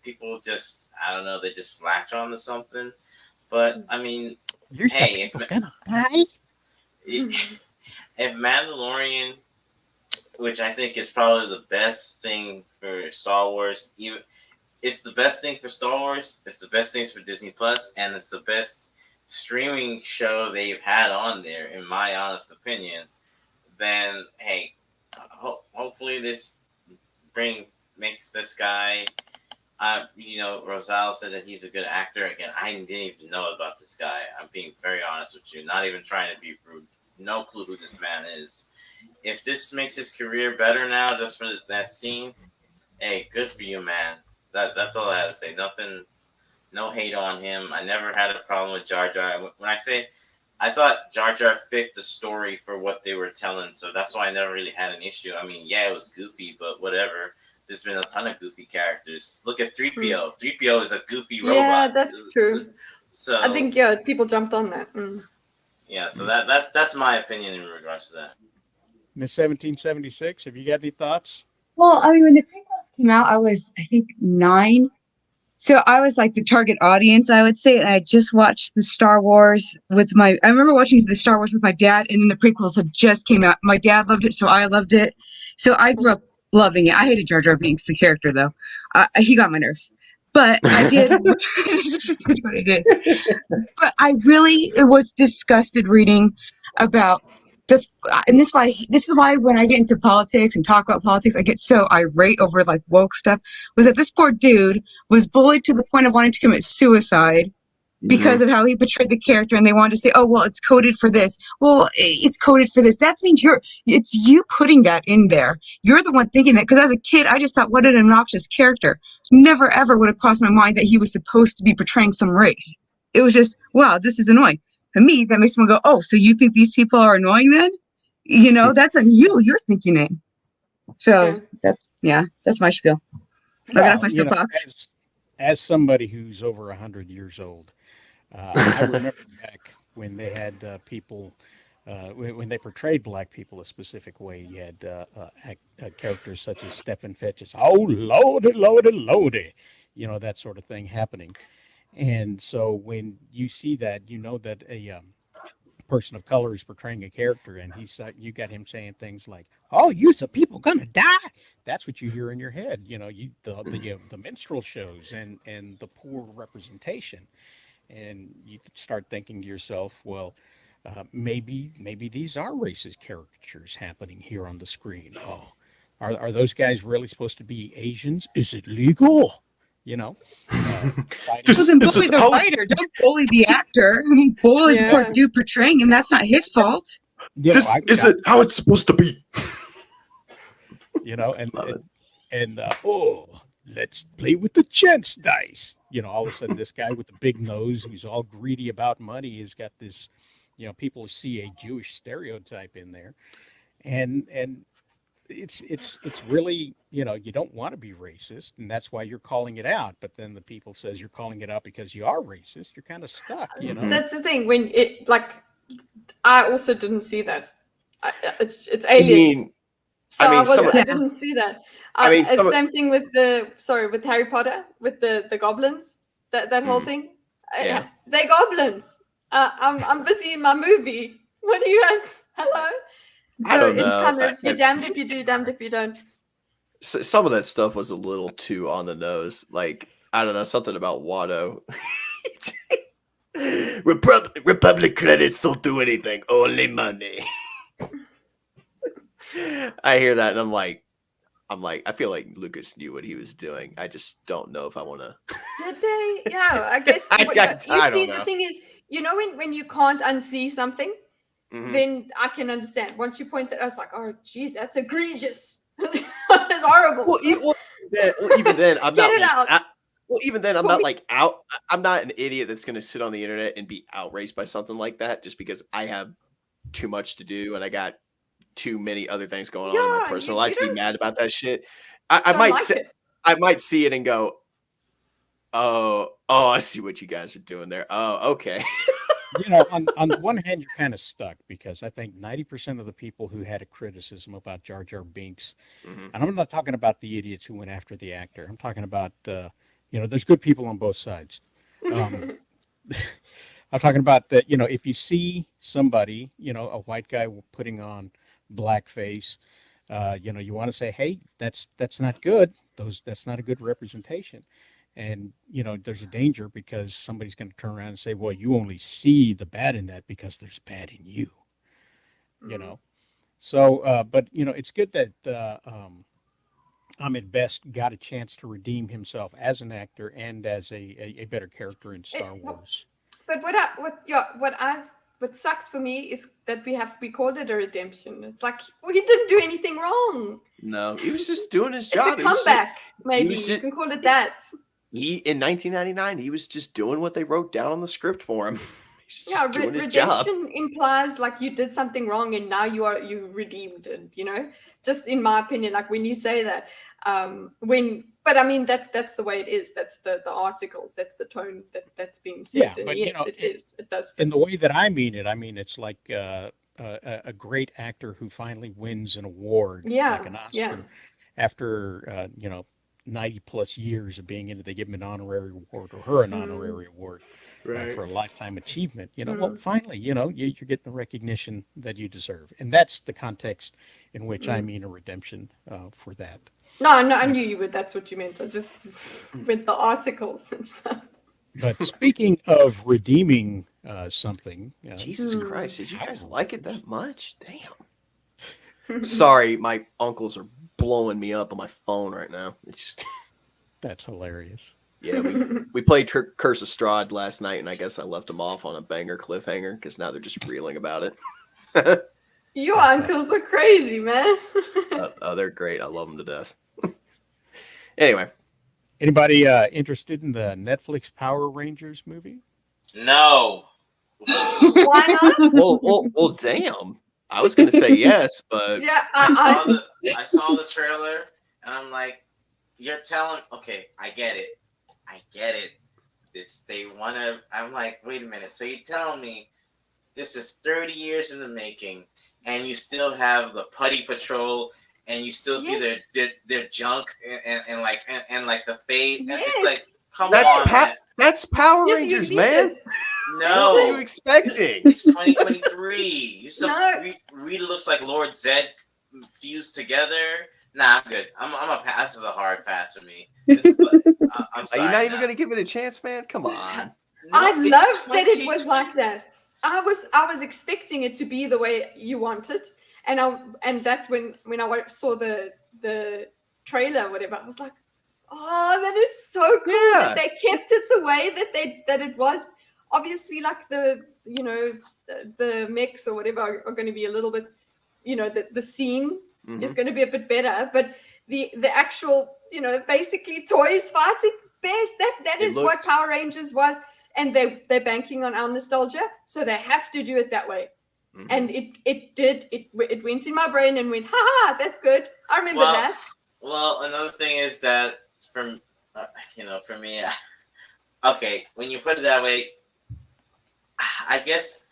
People just, I don't know, they just latch on to something. But I mean, You're hey, gonna die. if Mandalorian, which I think is probably the best thing for Star Wars, even it's the best thing for Star Wars, it's the best things for Disney Plus, and it's the best streaming show they've had on there, in my honest opinion, then hey, hopefully this makes this guy. Rosal said that he's a good actor. Again, I didn't even know about this guy. I'm being very honest with you. Not even trying to be rude. No clue who this man is. If this makes his career better now, just for that scene, hey, good for you, man. That's all I have to say. Nothing, no hate on him. I never had a problem with Jar Jar. When I say, I thought Jar Jar fit the story for what they were telling, so that's why I never really had an issue. I mean, yeah, it was goofy, but whatever. There's been a ton of goofy characters. Look at 3PO. 3PO is a goofy robot. Yeah, that's true. So I think people jumped on that. Yeah, so that's my opinion in regards to that. Miss 1776, have you got any thoughts? Well, I mean, when the prequels came out, I was, I think, 9. So I was like the target audience, I would say. And I just watched the Star Wars I remember watching the Star Wars with my dad, and then the prequels had just came out. My dad loved it, so I loved it. So I grew up loving it. I hated Jar Jar Binks, the character, though. He got my nerves. But I did. It's just what it is. But it was disgusted reading about and this is why when I get into politics and talk about politics, I get so irate over like woke stuff. Was that this poor dude was bullied to the point of wanting to commit suicide because of how he portrayed the character, and they wanted to say, oh, well, it's coded for this. Well, it's coded for this. That means it's you putting that in there. You're the one thinking that, because as a kid, I just thought, what an obnoxious character. Never ever would have crossed my mind that he was supposed to be portraying some race. It was just, wow, this is annoying. To me, that makes me go, oh, so you think these people are annoying then? That's on you. You're thinking it. So that's my spiel. I got off my soapbox. As somebody who's over 100 years old, I remember back when they had people, when they portrayed black people a specific way. You had characters such as Stephen Fetch's, oh, lordy, lordy, lordy, that sort of thing happening. And so when you see that, you know that a person of color is portraying a character, and you got him saying things like, "Oh, you some people gonna die." That's what you hear in your head. You know, the minstrel shows and the poor representation, and you start thinking to yourself, well, maybe these are racist caricatures happening here on the screen. Oh, are those guys really supposed to be Asians? Is it legal? You know, fighting. This Doesn't is bully the how writer. Don't bully the actor. I mean, bully the poor Yeah. dude portraying him. That's not his fault. You know, I, is it how it's supposed to be. you know, and Love it. oh, let's play with the chance dice. You know, all of a sudden, this guy with the big nose, who's all greedy about money, has got this. You know, people see a Jewish stereotype in there, and it's really, you know, you don't want to be racist, and that's why you're calling it out. But then the people says you're calling it out because you are racist. You're kind of stuck, you know. That's the thing. When it like, I also didn't see that. It's I aliens. mean, So I mean, some of- I didn't see that. I mean, some of- Same thing with with Harry Potter with the goblins. That whole thing. Yeah. They're goblins. I'm busy in my movie. What do you guys? Hello. So I don't it's know. kind of you're damned if you do, damned if you don't. Some of that stuff was a little too on the nose. Like, I don't know, something about Watto. Republic credits don't do anything, only money. I hear that and I'm like, I feel like Lucas knew what he was doing. I just don't know if I want to. Did they? Yeah, I guess. I you don't see, know. the thing is, you know, when you can't unsee something, Mhm. then I can understand. Once you point that, I was like, oh, geez, that's egregious. That's horrible. Even then, I'm Get not. it Like, out. well, even then, I'm For not me- like out. I'm not an idiot that's going to sit on the internet and be outraged by something like that just because I have too much to do and I got too many other things going on in my Yeah, personal you life to be don't- mad about that shit. just I don't might like say, it. I might see it and go, oh, I see what you guys are doing there. Oh, okay. You know, on the one hand, you're kind of stuck because I think 90% of the people who had a criticism about Jar Jar Binks, Mhm. and I'm not talking about the idiots who went after the actor. I'm talking about, you know, there's good people on both sides. Um, I'm talking about that, you know, if you see somebody, you know, a white guy putting on blackface, you know, you want to say, hey, that's not good. That's not a good representation. And, you know, there's a danger because somebody's going to turn around and say, well, you only see the bad in that because there's bad in you, you know? So, but, you know, it's good that Ahmed Best got a chance to redeem himself as an actor and as a better character in Star Wars. But what sucks for me is that we called it a redemption. It's like, well, he didn't do anything wrong. No, he was just doing his It's job. a He was just- comeback, maybe was you just- can call it that. He in 1999, he was just doing what they wrote down on the script for him. He's just Yeah, doing his job. redemption implies like you did something wrong and now you redeemed it. You know, just in my opinion, like when you say that, but I mean that's the way it is. That's the articles. That's the tone that's being said. Yeah, and but, yes, you know, it does fit. In the way that I mean it's like a great actor who finally wins an award, Yeah, like an Oscar, yeah. after, you know, 90 plus years of being in it. They give him an honorary award or her an honorary award for a lifetime achievement. You know, well, finally, you know, you're getting the recognition that you deserve. And that's the context in which I mean a redemption for that. No, I knew you would. That's what you meant. I just with the articles and stuff. But speaking of redeeming something, Jesus Christ, did you guys like it that much? Damn. Sorry, my uncles are blowing me up on my phone right now. It's just that's hilarious. yeah. We played Curse of Strahd last night, and I guess I left them off on a banger cliffhanger because now they're just reeling about it. Your uncles are crazy, man. Oh, they're great. I love them to death. Anyway, Anybody interested in the Netflix Power Rangers movie? No. Why not? well, damn. I was gonna say yes, but Yeah, I saw the trailer and I'm like, you're telling okay, I get it. They wanna I'm like, wait a minute, so you're telling me this is 30 years in the making and you still have the Putty Patrol and you still see their junk and like the fade. Yes. It's like, come that's on, man. That's Power Yes, Rangers, you man. did. What are you No, expecting? it's 2023. No. Rita looks like Lord Zed fused together. Nah, I'm good. I'm a pass. This is a hard pass for me. This is like, I'm Are sorry. you not even nah. going to give it a chance, man? Come on. No, I it's loved that it 20 was like that. I was expecting it to be the way you wanted, and that's when saw the trailer, or whatever. I was like, oh, that is so cool that Yeah. they kept it the way that it was. Obviously, like the mechs or whatever are going to be a little bit, the scene is going to be a bit better, but the actual, basically toys fighting bears, that It is what looks- Power Rangers was, and they're banking on our nostalgia, so they have to do it that way. Mhm. And it went in my brain and went, ha ha, that's good. I remember Well, that. well, another thing is that from for me, okay, when you put it that way, I guess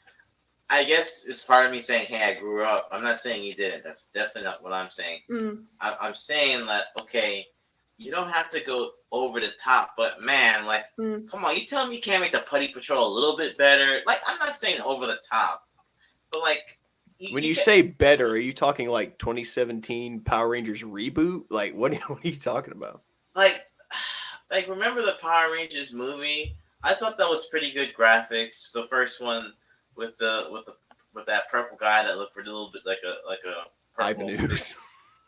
it's part of me saying, "Hey, I grew up." I'm not saying you didn't. That's definitely not what I'm saying. I'm saying that okay, you don't have to go over the top, but man, like, come on, you telling me you can't make the Putty Patrol a little bit better? Like, I'm not saying over the top, but like, When you say better, are you talking like 2017 Power Rangers reboot? Like, what are you talking about? like remember the Power Rangers movie? I thought that was pretty good graphics. The first one with that purple guy that looked a little bit like a Ivan purple. Ooze.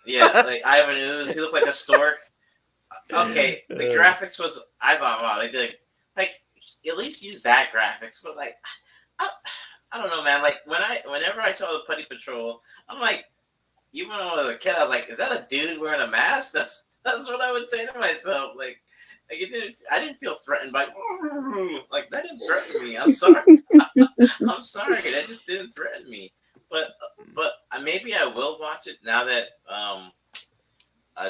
Yeah, like Ivan Ooze. He looked like a stork. Okay, the graphics was I thought wow they did like at least use that graphics, but like I don't know, man. Like whenever I saw the Putty Patrol, I'm like, even when I was a kid, I was like, is that a dude wearing a mask? That's what I would say to myself. Like I didn't feel threatened by like that didn't threaten me. I'm sorry. I'm sorry. That just didn't threaten me. But maybe I will watch it now that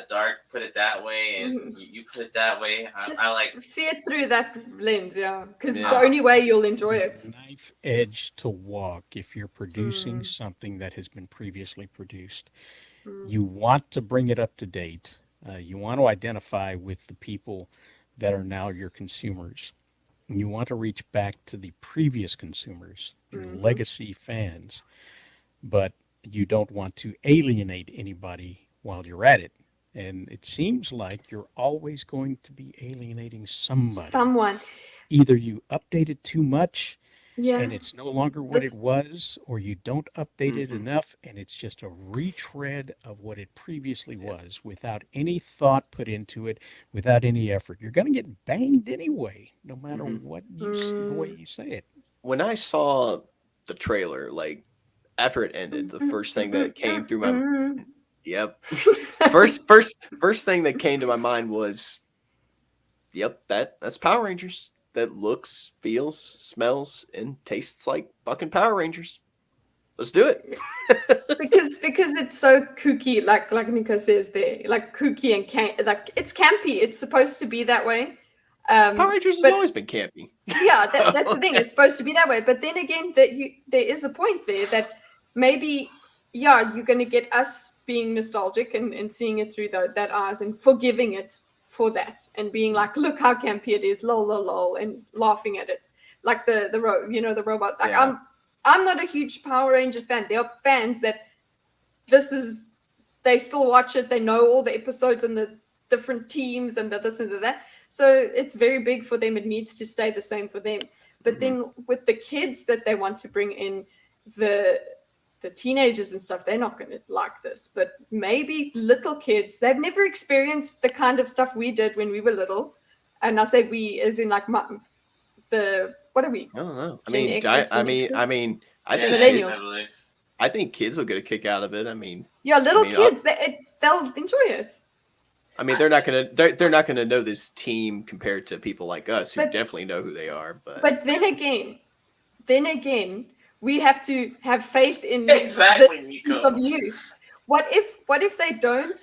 Dark put it that way and you put it that way. I like See it through that lens, yeah, because it's Yeah. the only way you'll enjoy it. Knife edge to walk if you're producing something that has been previously produced. You want to bring it up to date. You want to identify with the people that are now your consumers. You want to reach back to the previous consumers, your legacy fans, but you don't want to alienate anybody while you're at it. And it seems like you're always going to be alienating somebody. Someone, Either you update it too much yeah. and it's no longer what it This- was, or you don't update it enough and it's just a retread of what it previously was without any thought put into it, without any effort. You're going to get banged anyway, no matter what the way you say it. When I saw the trailer, like after it ended, the first thing that came through my yep. First thing that came to my mind was, yep, that's Power Rangers. That looks, feels, smells, and tastes like fucking Power Rangers. Let's do it. because it's so kooky, like Nico says there, like kooky and like it's campy. It's supposed to be that way. Power Rangers has but- always been campy. Yeah, So- that's the thing. It's supposed to be that way. But then again, there is a point there that maybe, yeah, you're going to get us being nostalgic and seeing it through that eyes and forgiving it for that and being like, look how campy it is, lol, lol, lol, and laughing at it. Like the robot. Like Yeah. I'm not a huge Power Rangers fan. There are fans that they still watch it. They know all the episodes and the different teams and the this and the that. So it's very big for them. It needs to stay the same for them. But then with the kids that they want to bring in, the teenagers and stuff, they're not going to like this. But maybe little kids, they've never experienced the kind of stuff we did when we were little. And I say we as in like what are we? I don't know. I Gen mean, X, I Gen mean, Xers? I mean, I Gen think X, Millennials. I believe. I think kids will get a kick out of it. I mean, Yeah, little I mean, kids, they'll enjoy it. I mean, they're not gonna know this team compared to people like us who But- definitely know who they are. But then again, we have to have faith in Exactly, the Nico. of youth. What if they don't?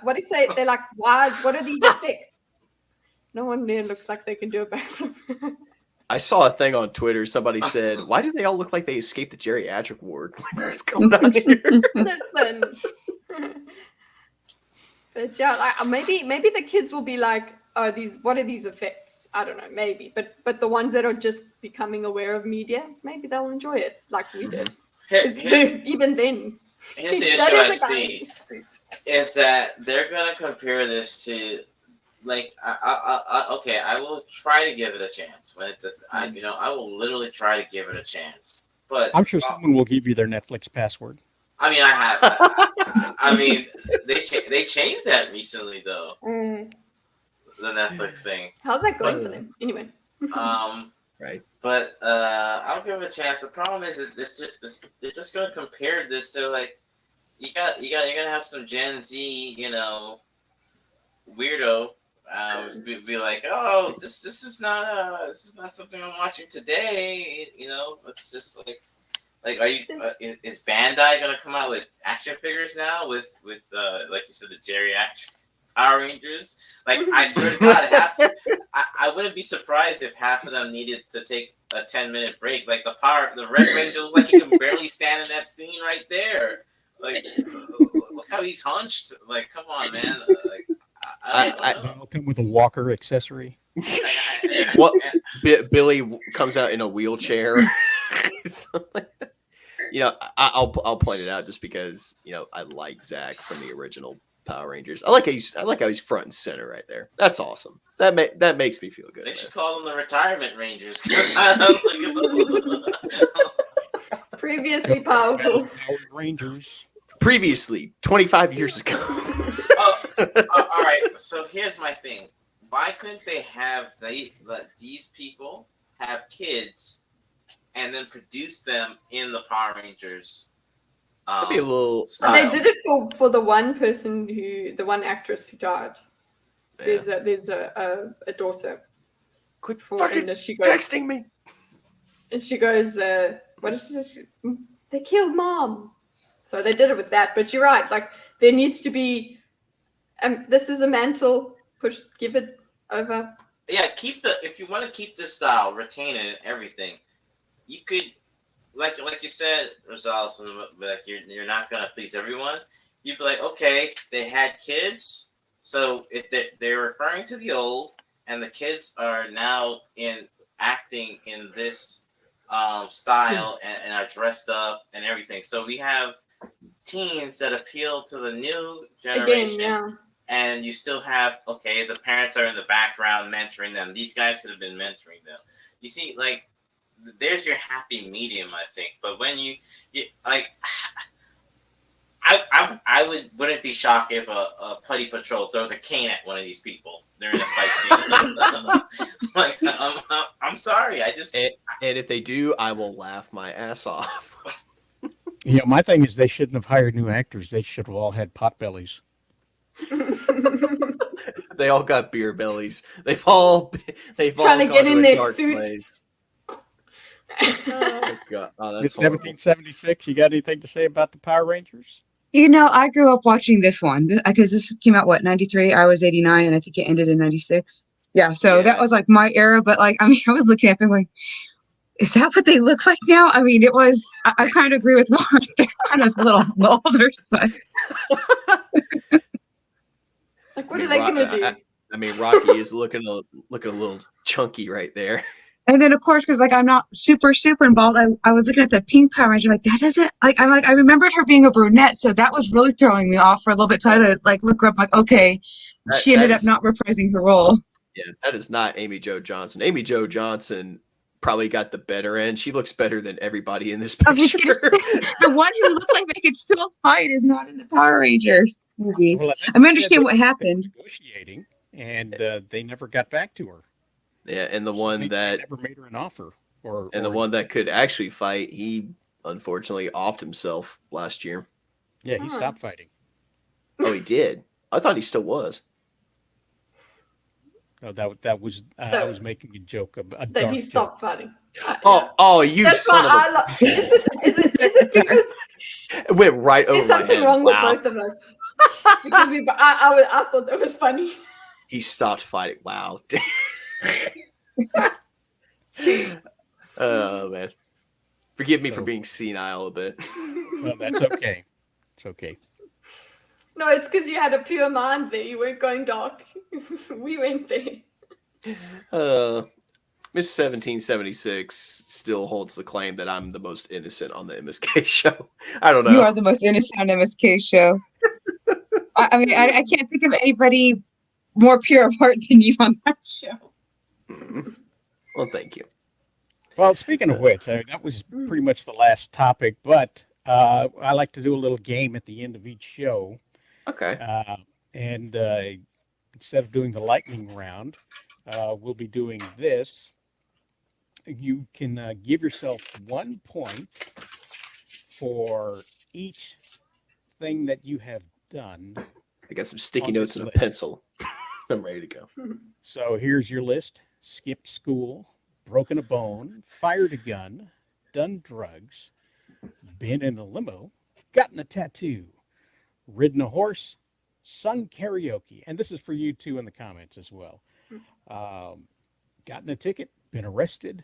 What if they're like, why? What are these effects? No one there looks like they can do a backflip. I saw a thing on Twitter. Somebody said, "Why do they all look like they escaped the geriatric ward? Like, what's going on here?" Listen. But yeah, like, maybe the kids will be like, what are these effects? I don't know, maybe. But the ones that are just becoming aware of media, maybe they'll enjoy it like we did. Even then, here's the that issue I is a guy see in a suit. is that they're gonna compare this to like okay, I will try to give it a chance when it does. I will literally try to give it a chance. But I'm sure someone will give you their Netflix password. I mean, I mean, they changed that recently though. The Netflix thing. How's that going for them? Anyway. Right. But I'll give it a chance. The problem is that they're just gonna compare this to like you're gonna have some Gen Z, weirdo be like, oh, this is not something I'm watching today. It's just like are you is Bandai gonna come out with action figures now with like you said, the geriatric Power Rangers? Like I swear to God, I wouldn't be surprised if half of them needed to take a 10-minute break. Like the Red Ranger looks like he can barely stand in that scene right there. Like look how he's hunched. Like come on, man. Like I don't know. They'll come with a walker accessory. What Billy comes out in a wheelchair. I'll point it out just because I like Zach from the original Power Rangers. I like how he's front and center right there. That's awesome. That makes me feel good. They should call them the Retirement Rangers. Previously powerful. Power Rangers. Previously, 25 years ago. All right. So here's my thing. Why couldn't they have these people have kids and then produce them in the Power Rangers? That'd be a little. They did it for the one actress who died. Yeah. There's a daughter. Quit fucking texting me. And she goes, what did she say? They killed mom. So they did it with that. But you're right. Like there needs to be. This is a mantle. Give it over. Yeah, if you want to keep this style, retain it and everything, you could, like you said, Rosales, like you're not gonna please everyone. You'd be like, okay, they had kids, so if they're referring to the old, and the kids are now acting in this style and are dressed up and everything. So we have teens that appeal to the new generation. Again, yeah. And you still have, okay, the parents are in the background mentoring them. These guys could have been mentoring them. You see, like, there's your happy medium, I think. But when you like, I wouldn't be shocked if a Putty Patrol throws a cane at one of these people during a fight scene. Like, I'm sorry, I just... And if they do, I will laugh my ass off. My thing is they shouldn't have hired new actors. They should have all had pot bellies. They all got beer bellies. They've all trying to get in their dark suits. Oh, God. Oh, It's that's horrible. 1776. You got anything to say about the Power Rangers? I grew up watching this one because this came out, 93? I was 89, and I think it ended in 96. Yeah, so that was like my era. But I was looking at them going, is that what they look like now? I mean, it was, I kind of agree with Warren. They're kind of a little on the older side. Like, what are they going to do? I mean, Rocky is looking a little chunky right there. And then, of course, because I'm not super involved, I was looking at the pink Power Ranger, like, that doesn't, I remembered her being a brunette, so that was really throwing me off for a little bit, trying to, look her up, okay, she ended up not reprising her role. Yeah, that is not Amy Jo Johnson. Amy Jo Johnson probably got the better end. She looks better than everybody in this picture. I was just gonna say, the one who looks like they could still fight is not in the Power Ranger movie. Well, I understand what happened. Negotiating, and they never got back to her. Yeah, and the So one they that never made her an offer. the one that could actually fight, he unfortunately offed himself last year. Yeah, he stopped fighting. Oh, he did. I thought he still was. No, that was I was making a joke about That he stopped fighting. You That's son of why a! Is it because It went right over there's my something head. wrong Wow. with both of us? Because I thought that was funny. He stopped fighting. Wow. Oh man, forgive me for being senile a bit. Well, that's okay. It's okay. No, it's because you had a pure mind there. You weren't going dark. We went there. Miss 1776 still holds the claim that I'm the most innocent on the MSK show. I don't You know. are the most innocent on MSK show. I mean, I can't think of anybody more pure of heart than you on that show. Well, thank you. Well, speaking of which, that was pretty much the last topic, but I like to do a little game at the end of each show. Okay. And instead of doing the lightning round, we'll be doing this. You can give yourself 1 point for each thing that you have done. I got some sticky On notes this and a list. pencil. I'm ready to go. So here's your list: skipped school, broken a bone, fired a gun, done drugs, been in a limo, gotten a tattoo, ridden a horse, sung karaoke, and this is for you too in the comments as well. Gotten a ticket, been arrested,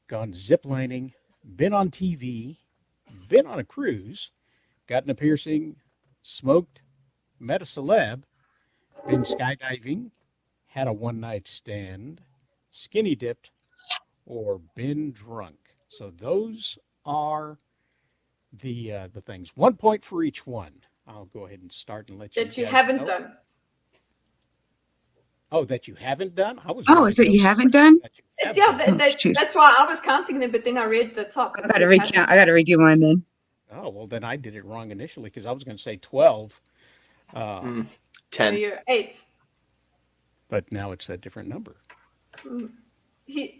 gone ziplining, been on TV, been on a cruise, gotten a piercing, smoked, met a celeb, been skydiving, had a one-night stand, skinny dipped, or been drunk. So those are the things. 1 point for each one. I'll go ahead and start and let you That you guys haven't know. done. Oh, that you haven't done? I was Oh, ready is to it go you for haven't done? that you have Yeah, done. Shoot. that's why I was counting them, but then I read the top. I gotta recount. I gotta redo mine then. Oh, well, then I did it wrong initially because I was going to say 12, So 10. you're 8. but now it's a different number.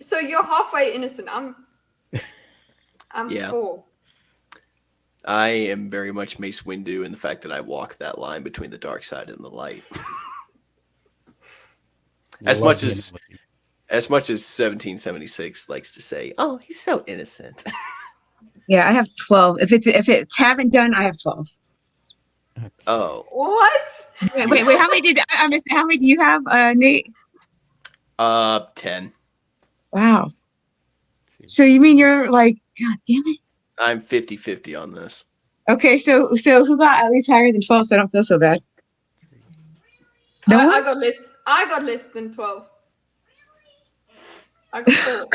So you're halfway innocent. I'm Yeah. 4. I am very much Mace Windu in the fact that I walk that line between the dark side and the light. As Love much the as analogy. 1776 likes to say, "Oh, he's so innocent." Yeah, I have 12. If it's haven't done, I have 12. Okay. Oh, What? Wait. How many did I miss? How many do you have, Nate? 10. Wow. So you mean you're like, God damn it. I'm 50-50 on this. Okay, so who got at least higher than 12 so I don't feel so bad? No I one? got less than 12. I got 4.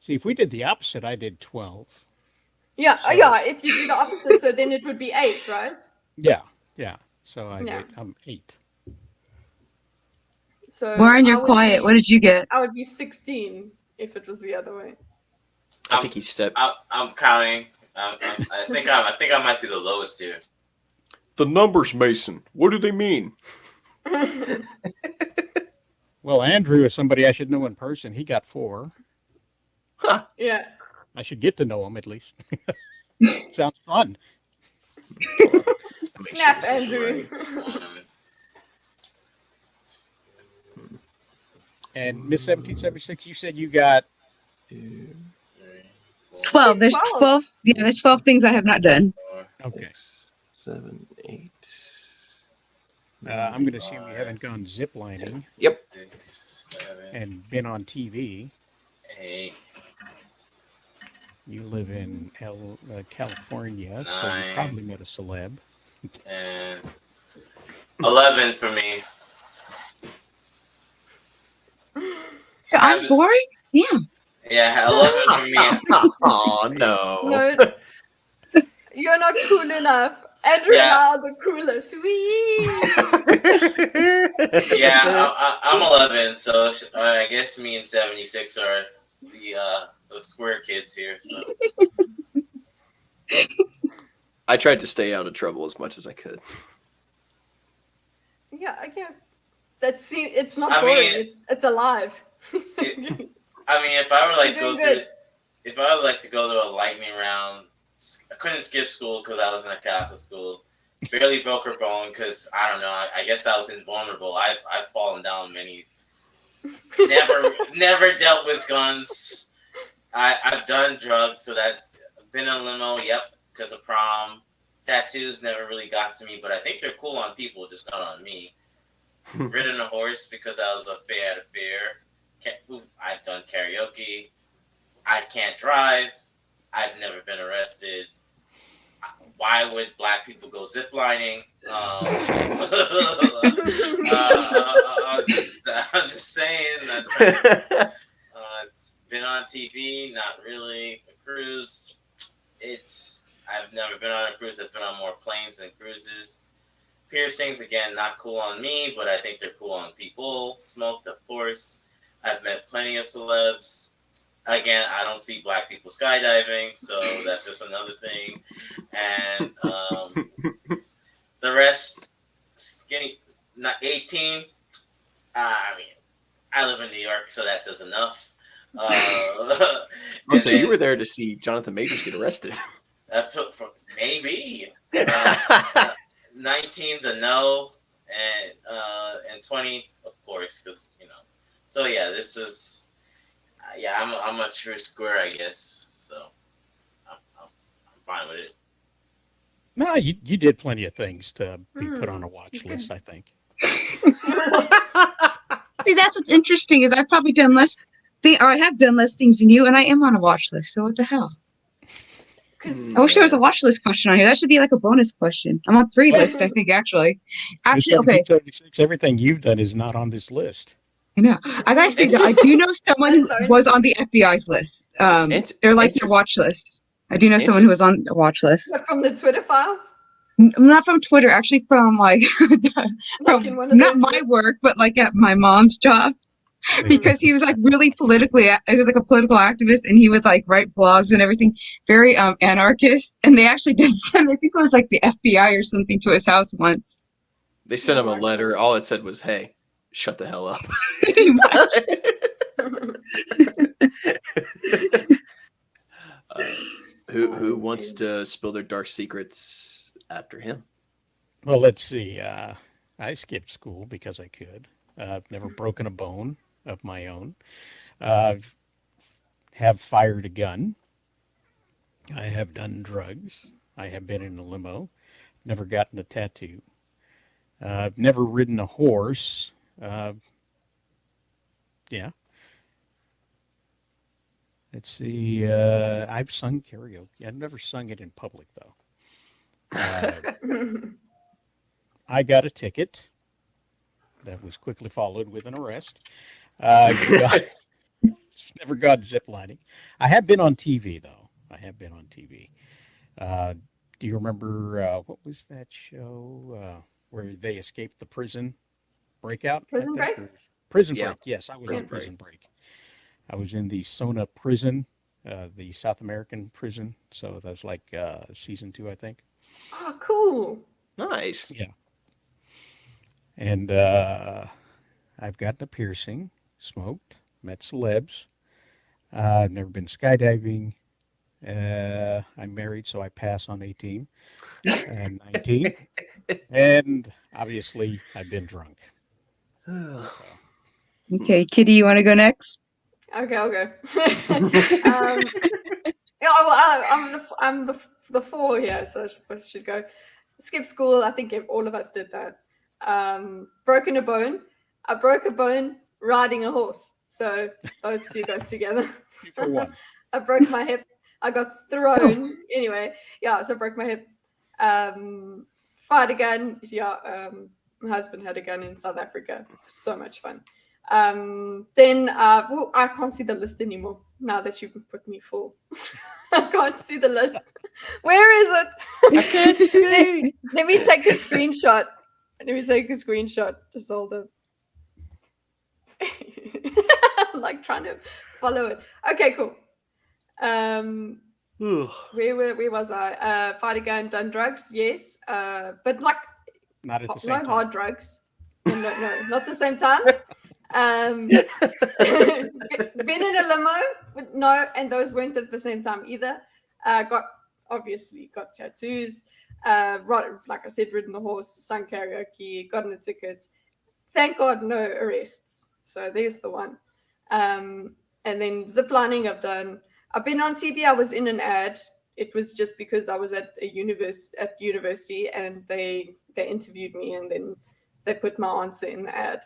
See, if we did the opposite, I did 12. Yeah, So- yeah. If you do the opposite, so then it would be 8, right? Yeah. So Yeah. I'm 8. So Warren, I you're would quiet. be- What did you get? I would be 16 if it was the other way. I think he stepped. I'm counting. I think I might be the lowest here. The numbers, Mason. What do they mean? Well, Andrew is somebody I should know in person. He got 4. Yeah. I should get to know him at least. Sounds fun. Snap, Andrew. And Miss 1776, you said you got 12. There's 12. 12. Yeah, there's 12 things I have not done. okay. 7, 8. I'm going to assume you haven't gone ziplining Yep. 6, 7, and been on TV. 8. You live in California, so you 9. probably met a celeb. And 11 for me. So I'm boring? Yeah. Yeah, 11 for me. Oh no. No, you're not cool enough. Andrew and Yeah. I are the coolest. Whee! Yeah, I'm 11, so I guess me and 76 are the square kids here. So. I tried to stay out of trouble as much as I could. Yeah, I can't. It's not I boring. mean- It's alive. I mean, if I were like You're doing good. if I would like to go to a lightning round, I couldn't skip school because I was in a Catholic school. Barely broke her bone because I don't know. I guess I was invulnerable. I've fallen down many. Never dealt with guns. I've done drugs, so that been in a limo. Yep, because of prom. Tattoos never really got to me, but I think they're cool on people, just not on me. Ridden a horse because I was out of fear. I've done karaoke. I can't drive. I've never been arrested. why would black people go ziplining? I'm just saying. Been on TV, not really. A cruise, I've never been on a cruise. I've been on more planes than cruises. Piercings, again, not cool on me, but I think they're cool on people. Smoked, of course. I've met plenty of celebs. Again, I don't see black people skydiving, so that's just another thing. And the rest, skinny, not 18. I mean, I live in New York, so that says enough. So you were there to see Jonathan Majors get arrested. Maybe. 19's a no, and 20, of course, because So yeah, this is I'm a true square, I guess. So I'm fine with it. No, you did plenty of things to be put on a watch list, I think. See, that's what's interesting is I've probably done less or I have done less things than you, and I am on a watch list. So what the hell? I wish there was a watch list question on here. That should be like a bonus question. I'm on 3 list, I think, actually. Actually, okay. 76, everything you've done is not on this list. I know. I gotta say, though, I do know someone who was on the FBI's list. They're like your watch list. I do know someone who was on the watch list. From the Twitter files? Not from Twitter, actually from like from not my work, but like at my mom's job. Because he was like really politically, he was like a political activist, and he would like write blogs and everything, very anarchist. And they actually did send, I think it was like the FBI or something, to his house once. They sent him a letter. All it said was, "Hey, shut the hell up." Pretty much. Who wants to spill their dark secrets after him? Well, let's see. I skipped school because I could. I've never broken a bone of my own. Have fired a gun. I have done drugs. I have been in a limo. Never gotten a tattoo. I've never ridden a horse. Yeah. Let's see. I've sung karaoke. I've never sung it in public, though. I got a ticket that was quickly followed with an arrest. Never got ziplining. I have been on TV, though. I have been on TV. Do you remember what was that show where they escaped the prison breakout? Prison Break? Prison Break. Yes, I was in Prison Break. I was in the Sona prison, the South American prison. So that was like season 2, I think. Oh, cool. Nice. Yeah. And I've gotten a piercing, smoked, met celebs. I've never been skydiving. I'm married, so I pass on 18 and 19. And obviously, I've been drunk. Okay, Kitty, you want to go next? Okay, I'll go. I'm the 4 here, so I should go. Skip school. I think all of us did that. Broken a bone. I broke a bone riding a horse. So those two go together. 2 for 1. I broke my hip. I got thrown. Anyway, yeah, so I broke my hip. Fired a gun. Yeah, my husband had a gun in South Africa. So much fun. Then I can't see the list anymore now that you've put me full. I can't see the list. Where is it? I can't see. Let me take a screenshot. Just hold it. I'm like trying to follow it. Okay, cool. Where was I? Fired a gun, done drugs, yes. But like Not at the same no time. hard drugs. No, not the same time. Been in a limo, but no, and those weren't at the same time either. Got tattoos. Like I said, ridden the horse, sung karaoke, gotten a ticket. Thank God, no arrests. So there's the one. And then ziplining I've been on TV. I was in an ad. It was just because I was at university, and they interviewed me, and then they put my answer in the ad.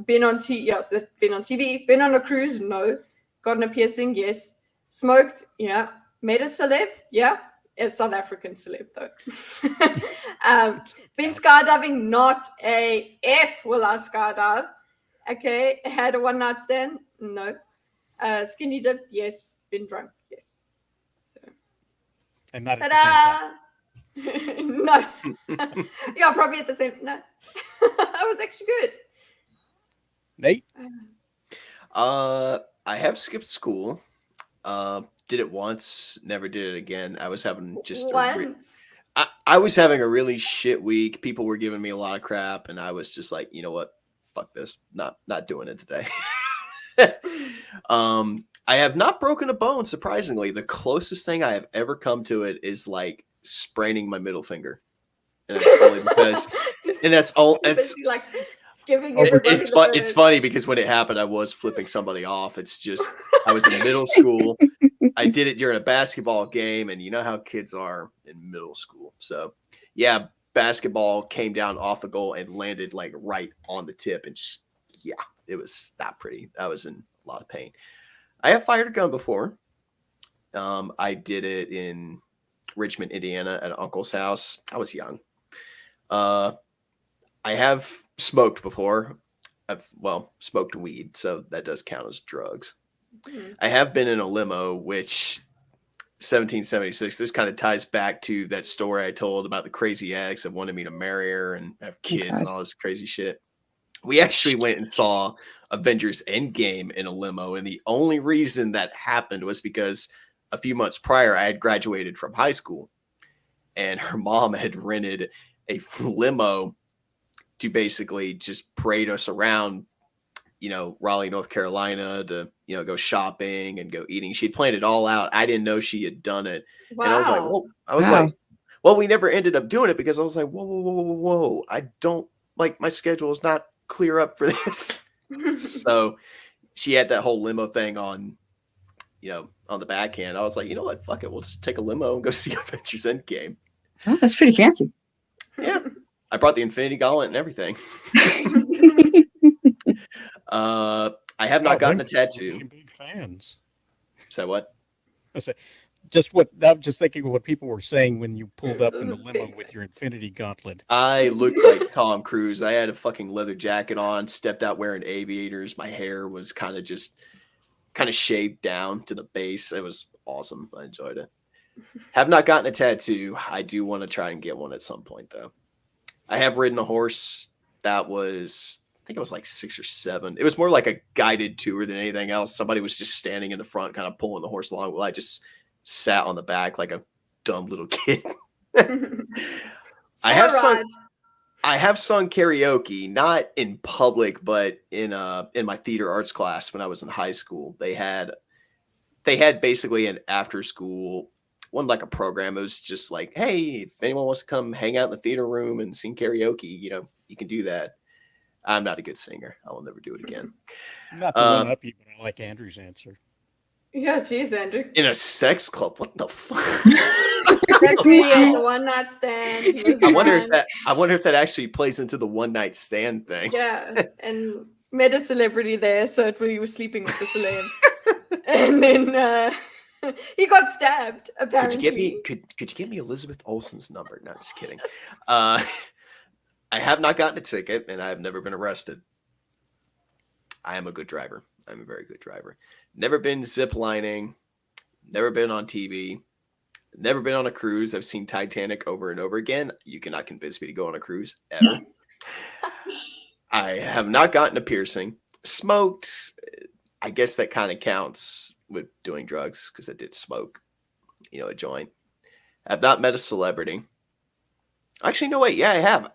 Been on TV. Been on a cruise, no. Gotten a piercing, yes. Smoked, yeah. Met a celeb, yeah. a South African celeb though. Been skydiving, not a F will I skydive. Okay, had a one night stand, no. Skinny dip, yes. Been drunk, yes. So, And not at the same time. no. Yeah, probably at the same. No, that was actually good. Nate? I have skipped school. Did it once, never did it again. I was having just once. I was having a really shit week. People were giving me a lot of crap, and I was just like, you know what? Fuck this. Not doing it today. I have not broken a bone, surprisingly. The closest thing I have ever come to it is like spraining my middle finger. And it's only because and that's all it's like giving everybody it's funny because when it happened, I was flipping somebody off. It's just I was in middle school. I did it during a basketball game, and you know how kids are in middle school. So yeah, basketball came down off the goal and landed like right on the tip, and just it was not pretty. I was in a lot of pain. I have fired a gun before. I did it in Richmond, Indiana, at an uncle's house. I was young. I have smoked before. I've smoked weed, so that does count as drugs. Mm-hmm. I have been in a limo, which 1776. This kind of ties back to that story I told about the crazy ex that wanted me to marry her and have kids and all this crazy shit. We actually went and saw Avengers Endgame in a limo, and the only reason that happened was because a few months prior I had graduated from high school, and her mom had rented a limo to basically just parade us around, Raleigh, North Carolina to, go shopping and go eating. She'd planned it all out. I didn't know she had done it. Wow. And I was like, we never ended up doing it because I was like, whoa. I don't my schedule is not clear up for this. So she had that whole limo thing on, on the backhand. I was like, you know what? Fuck it. We'll just take a limo and go see Avengers Endgame. Oh, that's pretty fancy. Yeah. I brought the Infinity Gauntlet and everything. I have not gotten a tattoo. Big fans. Say what? I said, I'm just thinking of what people were saying when you pulled up in the limo with your Infinity Gauntlet. I looked like Tom Cruise. I had a fucking leather jacket on, stepped out wearing aviators. My hair was kind of shaved down to the base. It was awesome. I enjoyed it. Have not gotten a tattoo. I do want to try and get one at some point, though. I have ridden a horse. That was, I think it was like 6 or 7. It was more like a guided tour than anything else. Somebody was just standing in the front, kind of pulling the horse along. Well, I just sat on the back like a dumb little kid. I have sung karaoke, not in public, but in my theater arts class when I was in high school. They had basically an after school one, like a program. It was just like, hey, if anyone wants to come hang out in the theater room and sing karaoke, you can do that. I'm not a good singer. I will never do it again. Not to one up you, but I like Andrew's answer. Yeah, geez, Andrew. In a sex club? What the fuck? That's me at the one night stand. I wonder if that actually plays into the one night stand thing. Yeah, and met a celebrity there, so he was sleeping with the celeb, and then he got stabbed. Apparently, could you give me Elizabeth Olsen's number? No, just kidding. I have not gotten a ticket, and I have never been arrested. I am a good driver. I'm a very good driver. Never been ziplining. Never been on TV. Never been on a cruise. I've seen Titanic over and over again. You cannot convince me to go on a cruise ever. I have not gotten a piercing. Smoked. I guess that kind of counts with doing drugs because I did smoke, a joint. I've not met a celebrity. Actually, no, wait. Yeah, I have.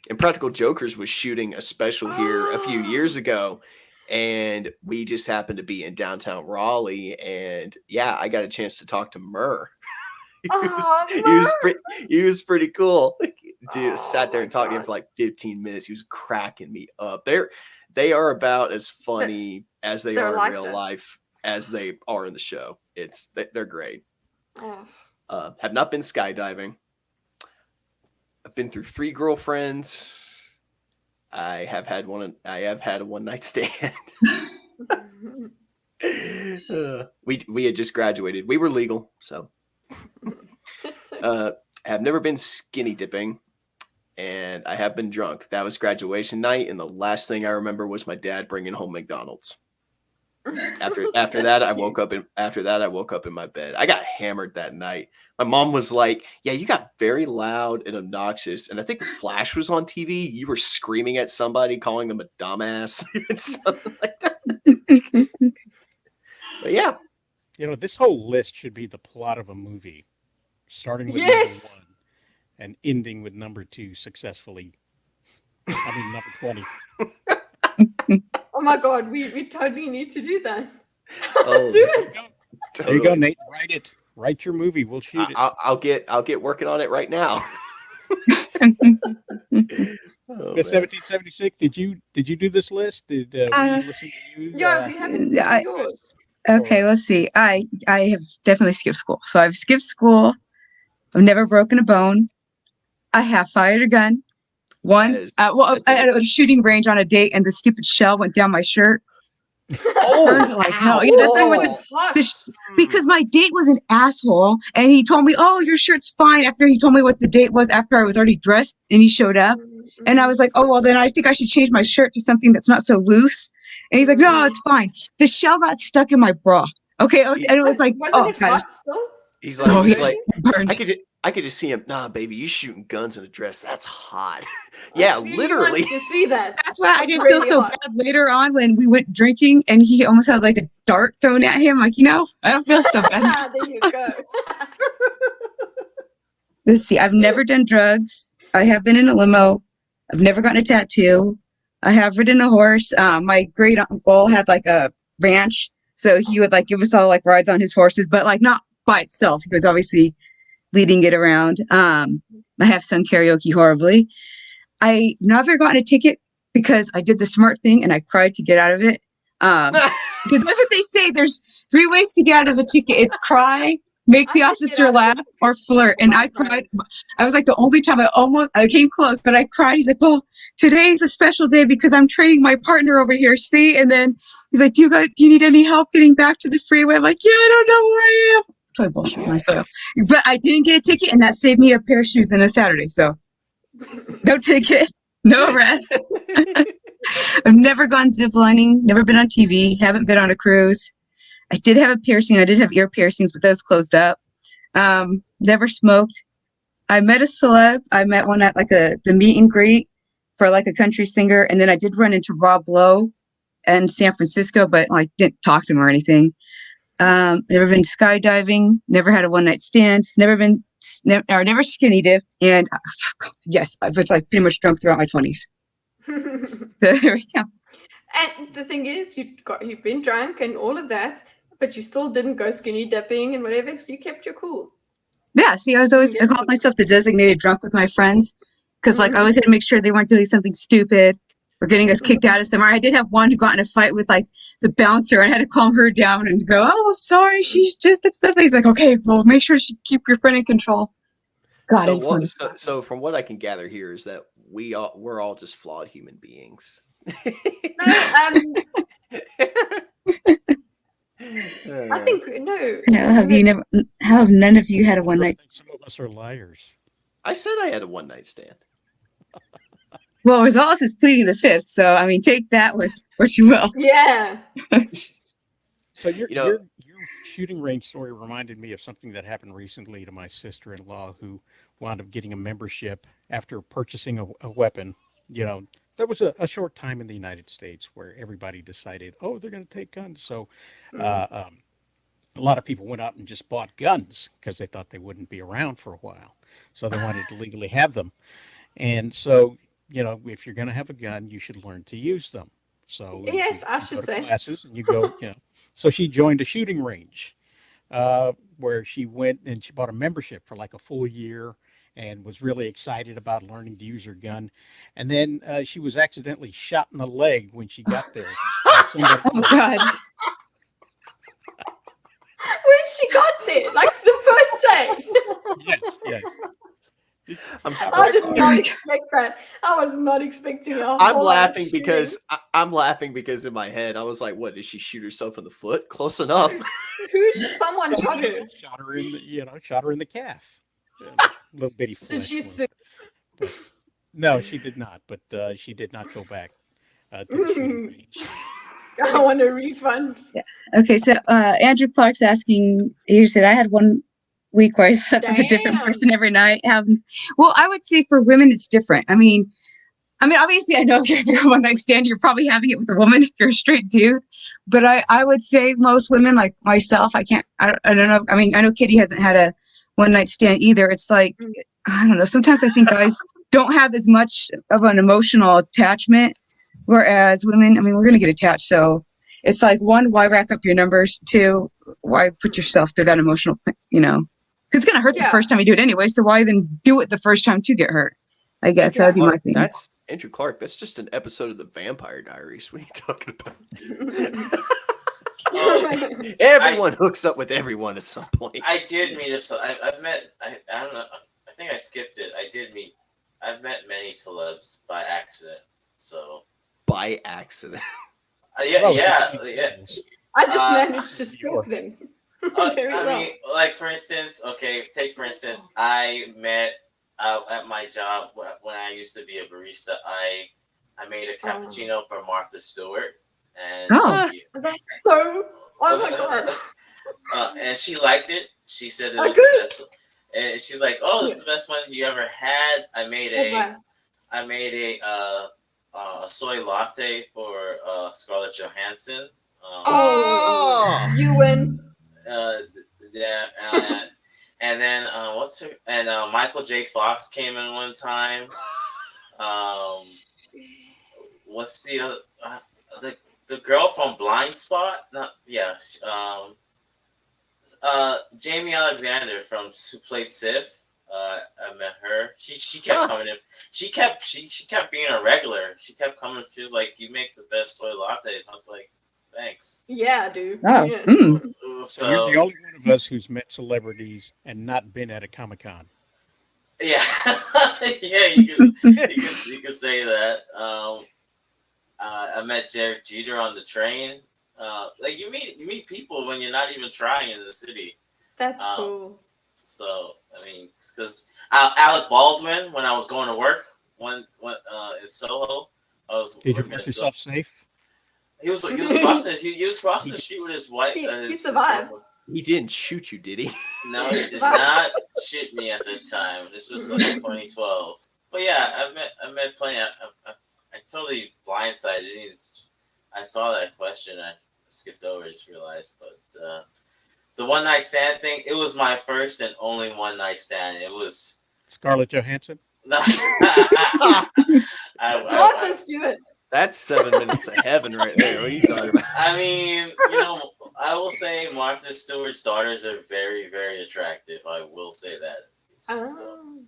Impractical Jokers was shooting a special here a few years ago, and we just happened to be in downtown Raleigh, and yeah, I got a chance to talk to Murr. He was pretty cool. Dude, sat there and talked to him for like 15 minutes. He was cracking me up. They are about as funny as they are in real life as they are in the show. They're great. Have not been skydiving. I've been through 3 girlfriends. I have had a one night stand. We had just graduated. We were legal, so I have never been skinny dipping, and I have been drunk. That was graduation night, and the last thing I remember was my dad bringing home McDonald's. After that, That's I cute. woke up in my bed. I got hammered that night. My mom was like, "Yeah, you got very loud and obnoxious." And I think the Flash was on TV. You were screaming at somebody, calling them a dumbass, and something like that. But yeah, This whole list should be the plot of a movie, starting with Yes. number 1 and ending with number 2 successfully. I mean, number 20. Oh my god, we totally need to do that. Oh, Do There you it. go. totally. There you go, Nate. Write it. Write your movie. We'll shoot it. I'll get working on it right now. Oh, Miss man. 1776. Did you do this list? Did we listen to you? Yeah, we haven't I- seen yours. Okay, let's see. I have definitely skipped school. So I've skipped school. I've never broken a bone. I have fired a gun. One, That is- well, that's I had a shooting range on a date, and the stupid shell went down my shirt. Burned like hell. Yeah, that's That what was hot. because my date was an asshole, and he told me, "Oh, your shirt's fine." After he told me what the date was, after I was already dressed, and he showed up, and I was like, "Oh, well, then I think I should change my shirt to something that's not so loose." And he's like, "No, it's fine." The shell got stuck in my bra. Okay, and it was like, wasn't "Oh, it guys, hot still? He's like, oh he's yeah, like, burned." I could just see him. Nah, baby, you shooting guns in a dress. That's hot. Yeah, He literally. wants to see that. That's why I didn't Really feel so hot. bad later on when we went drinking, and he almost had like a dart thrown at him. Like, I don't feel so bad. Ah, there you go. Let's see. I've never done drugs. I have been in a limo. I've never gotten a tattoo. I have ridden a horse. My great uncle had like a ranch, so he would like give us all like rides on his horses, but like not by itself. He was obviously leading it around. I have sung karaoke horribly. I never gotten a ticket because I did the smart thing and I cried to get out of it. Because that's what they say. There's 3 ways to get out of a ticket. It's cry, make I the did get officer out of laugh, it. or flirt. And I cried. I was like the only time I came close, but I cried. He's like, "Well, today's a special day because I'm training my partner over here. See?" And then he's like, "Do you need any help getting back to the freeway?" I'm like, "Yeah, I don't know where I am." Totally bullshit myself. But I didn't get a ticket, and that saved me a pair of shoes and a Saturday. So no ticket, no arrest. I've never gone ziplining, never been on TV, haven't been on a cruise. I did have a piercing. I did have ear piercings, but those closed up. Never smoked. I met a celeb. I met one at like the meet and greet for like a country singer. And then I did run into Rob Lowe in San Francisco, but like didn't talk to him or anything. Never been skydiving, never had a one night stand, never skinny dipped. And yes, I was like pretty much drunk throughout my 20s. So there we go. And the thing is, you've been drunk and all of that, but you still didn't go skinny dipping and whatever. So you kept your cool. Yeah, see, I called myself the designated drunk with my friends because like I always had to make sure they weren't doing something stupid or getting us kicked out of somewhere. I did have one who got in a fight with like the bouncer. I had to calm her down and go, "Oh, sorry, she's just at something." He's like, "Okay, well, make sure you keep your friend in control." God, I just wanted to So from what I can gather here is that we're all just flawed human beings. No, I think no. Yeah, have none of you had a one I night? think some of us are liars. I said I had a one night stand. Well, Rosales is pleading the fifth, so I mean, take that with what you will. Yeah. So your You know- your shooting range story reminded me of something that happened recently to my sister-in-law, who wound up getting a membership after purchasing a weapon. There was a short time in the United States where everybody decided, oh, they're going to take guns. So a lot of people went out and just bought guns because they thought they wouldn't be around for a while. So they wanted to legally have them. And so, if you're going to have a gun, you should learn to use them. So Yes, I you should go to say. classes and you go, So she joined a shooting range where she went and she bought a membership for like a full year and was really excited about learning to use her gun. And then she was accidentally shot in the leg when she got there. Somebody- Oh God. When she got there, like the first day. yes. I'm I sorry. did not expect that. I was not expecting a I'm whole laughing shooting. because I'm laughing because in my head I was like, "What? Did she shoot herself in the foot? Close enough." Someone shot her. Shot her in the calf. little bitty Did flesh she wound. sue? But no, she did not. But she did not go back to the shooting range. I want a refund. Okay, so Andrew Clark's asking. He said, "I had one week where I slept with a different Damn. person every night." Well, I would say for women it's different. I mean, obviously, I know if you're a one night stand, you're probably having it with a woman if you're a straight dude. But I would say most women, like myself, I don't know. I mean, I know Kitty hasn't had a one night stand either. It's like, I don't know. Sometimes I think guys don't have as much of an emotional attachment, whereas women, I mean, we're going to get attached. So it's like, one, why rack up your numbers? Two, why put yourself through that emotional, because it's going to hurt the Yeah. first time you do it anyway. So why even do it the first time to get hurt? I guess that would be my thing. That's Andrew Clark. That's just an episode of the Vampire Diaries. What are you talking about? Everyone hooks up with everyone at some point. I did meet I've met. I don't know. I think I skipped it. I've met many celebs by accident. So By accident. yeah. I just managed to skip them. Very I well. mean, like for instance, I met at my job when I used to be a barista. I made a cappuccino for Martha Stewart, and That's so. Oh my god. and she liked it. She said it Oh, was the good. best. And she's like, "Oh, this is the best one you ever had." I made a soy latte for Scarlett Johansson. You win. Yeah, and then what's her? And Michael J. Fox came in one time. What's the other? The girl from Blind Spot? Not yeah. Jamie Alexander from Who Played Sif. I met her. She kept coming in. She kept being a regular. She kept coming. She was like, "You make the best soy lattes." I was like, "Thanks." Yeah, dude. Oh, Yeah. So you're the only one of us who's met celebrities and not been at a Comic-Con. Yeah, yeah, you could say that. I met Derek Jeter on the train. Like you meet people when you're not even trying in the city. That's cool. So I mean, because Alec Baldwin, when I was going to work, in Soho, I was. Did you make yourself safe? He was crossing. He was crossing the street with his wife. He survived. He didn't shoot you, did he? No, he did not shoot me at the time. This was like 2012. But yeah, I met plenty. I totally blindsided. I saw that question. I skipped over. Just realized. But the one night stand thing. It was my first and only one night stand. It was Scarlett Johansson. Let's do it. That's 7 minutes of heaven right there. What are you talking about? I mean, I will say Martha Stewart's daughters are very, very attractive. I will say that. So.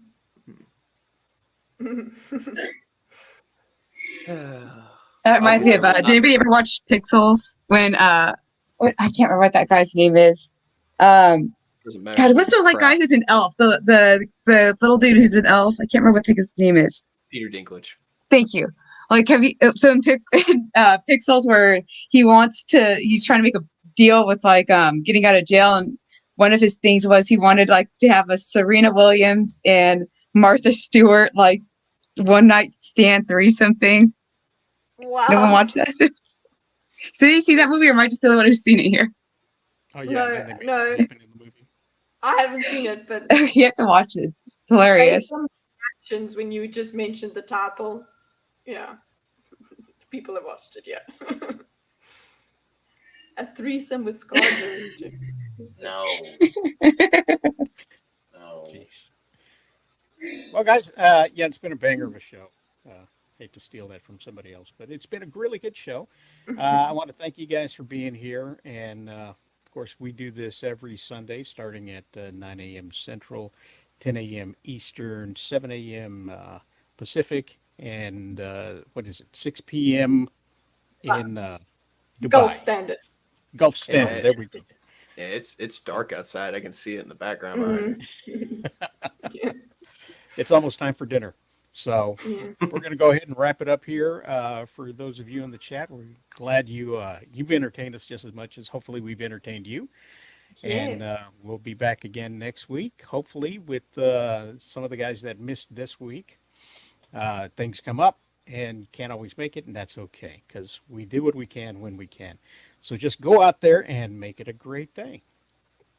That reminds me of. Did anybody ever watch Pixels? When I can't remember what that guy's name is. Doesn't matter. God, what's the like guy who's an elf? The little dude who's an elf. I can't remember what his name is. Peter Dinklage. Thank you. Like, have you? So in Pixels, where he's trying to make a deal with like getting out of jail, and one of his things was he wanted like to have a Serena Williams and Martha Stewart like one night stand threesome thing. Wow. No one watched that. So you see that movie, or am I just the only one who's seen it here? Oh yeah, No. In the movie. I haven't seen it, but You have to watch it. It's hilarious. some reactions when you just mentioned the title. Yeah. People have watched it, yeah. A threesome with Scarlett. No. No. Jeez. Well, guys, yeah, it's been a banger of a show. Hate to steal that from somebody else, but it's been a really good show. I want to thank you guys for being here, and of course, we do this every Sunday, starting at 9 a.m. Central, 10 a.m. Eastern, 7 a.m. Pacific, and 6 p.m. in Dubai. Gulf Standard. Gulf Standard. Yeah, there we go. Yeah, it's dark outside. I can see it in the background. Yeah. It's almost time for dinner. So Yeah. we're going to go ahead and wrap it up here. For those of you in the chat, we're glad you've entertained us just as much as hopefully we've entertained you. And Yes. we'll be back again next week, hopefully, with some of the guys that missed this week. Things come up and can't always make it, and that's okay because we do what we can when we can. So just go out there and make it a great day.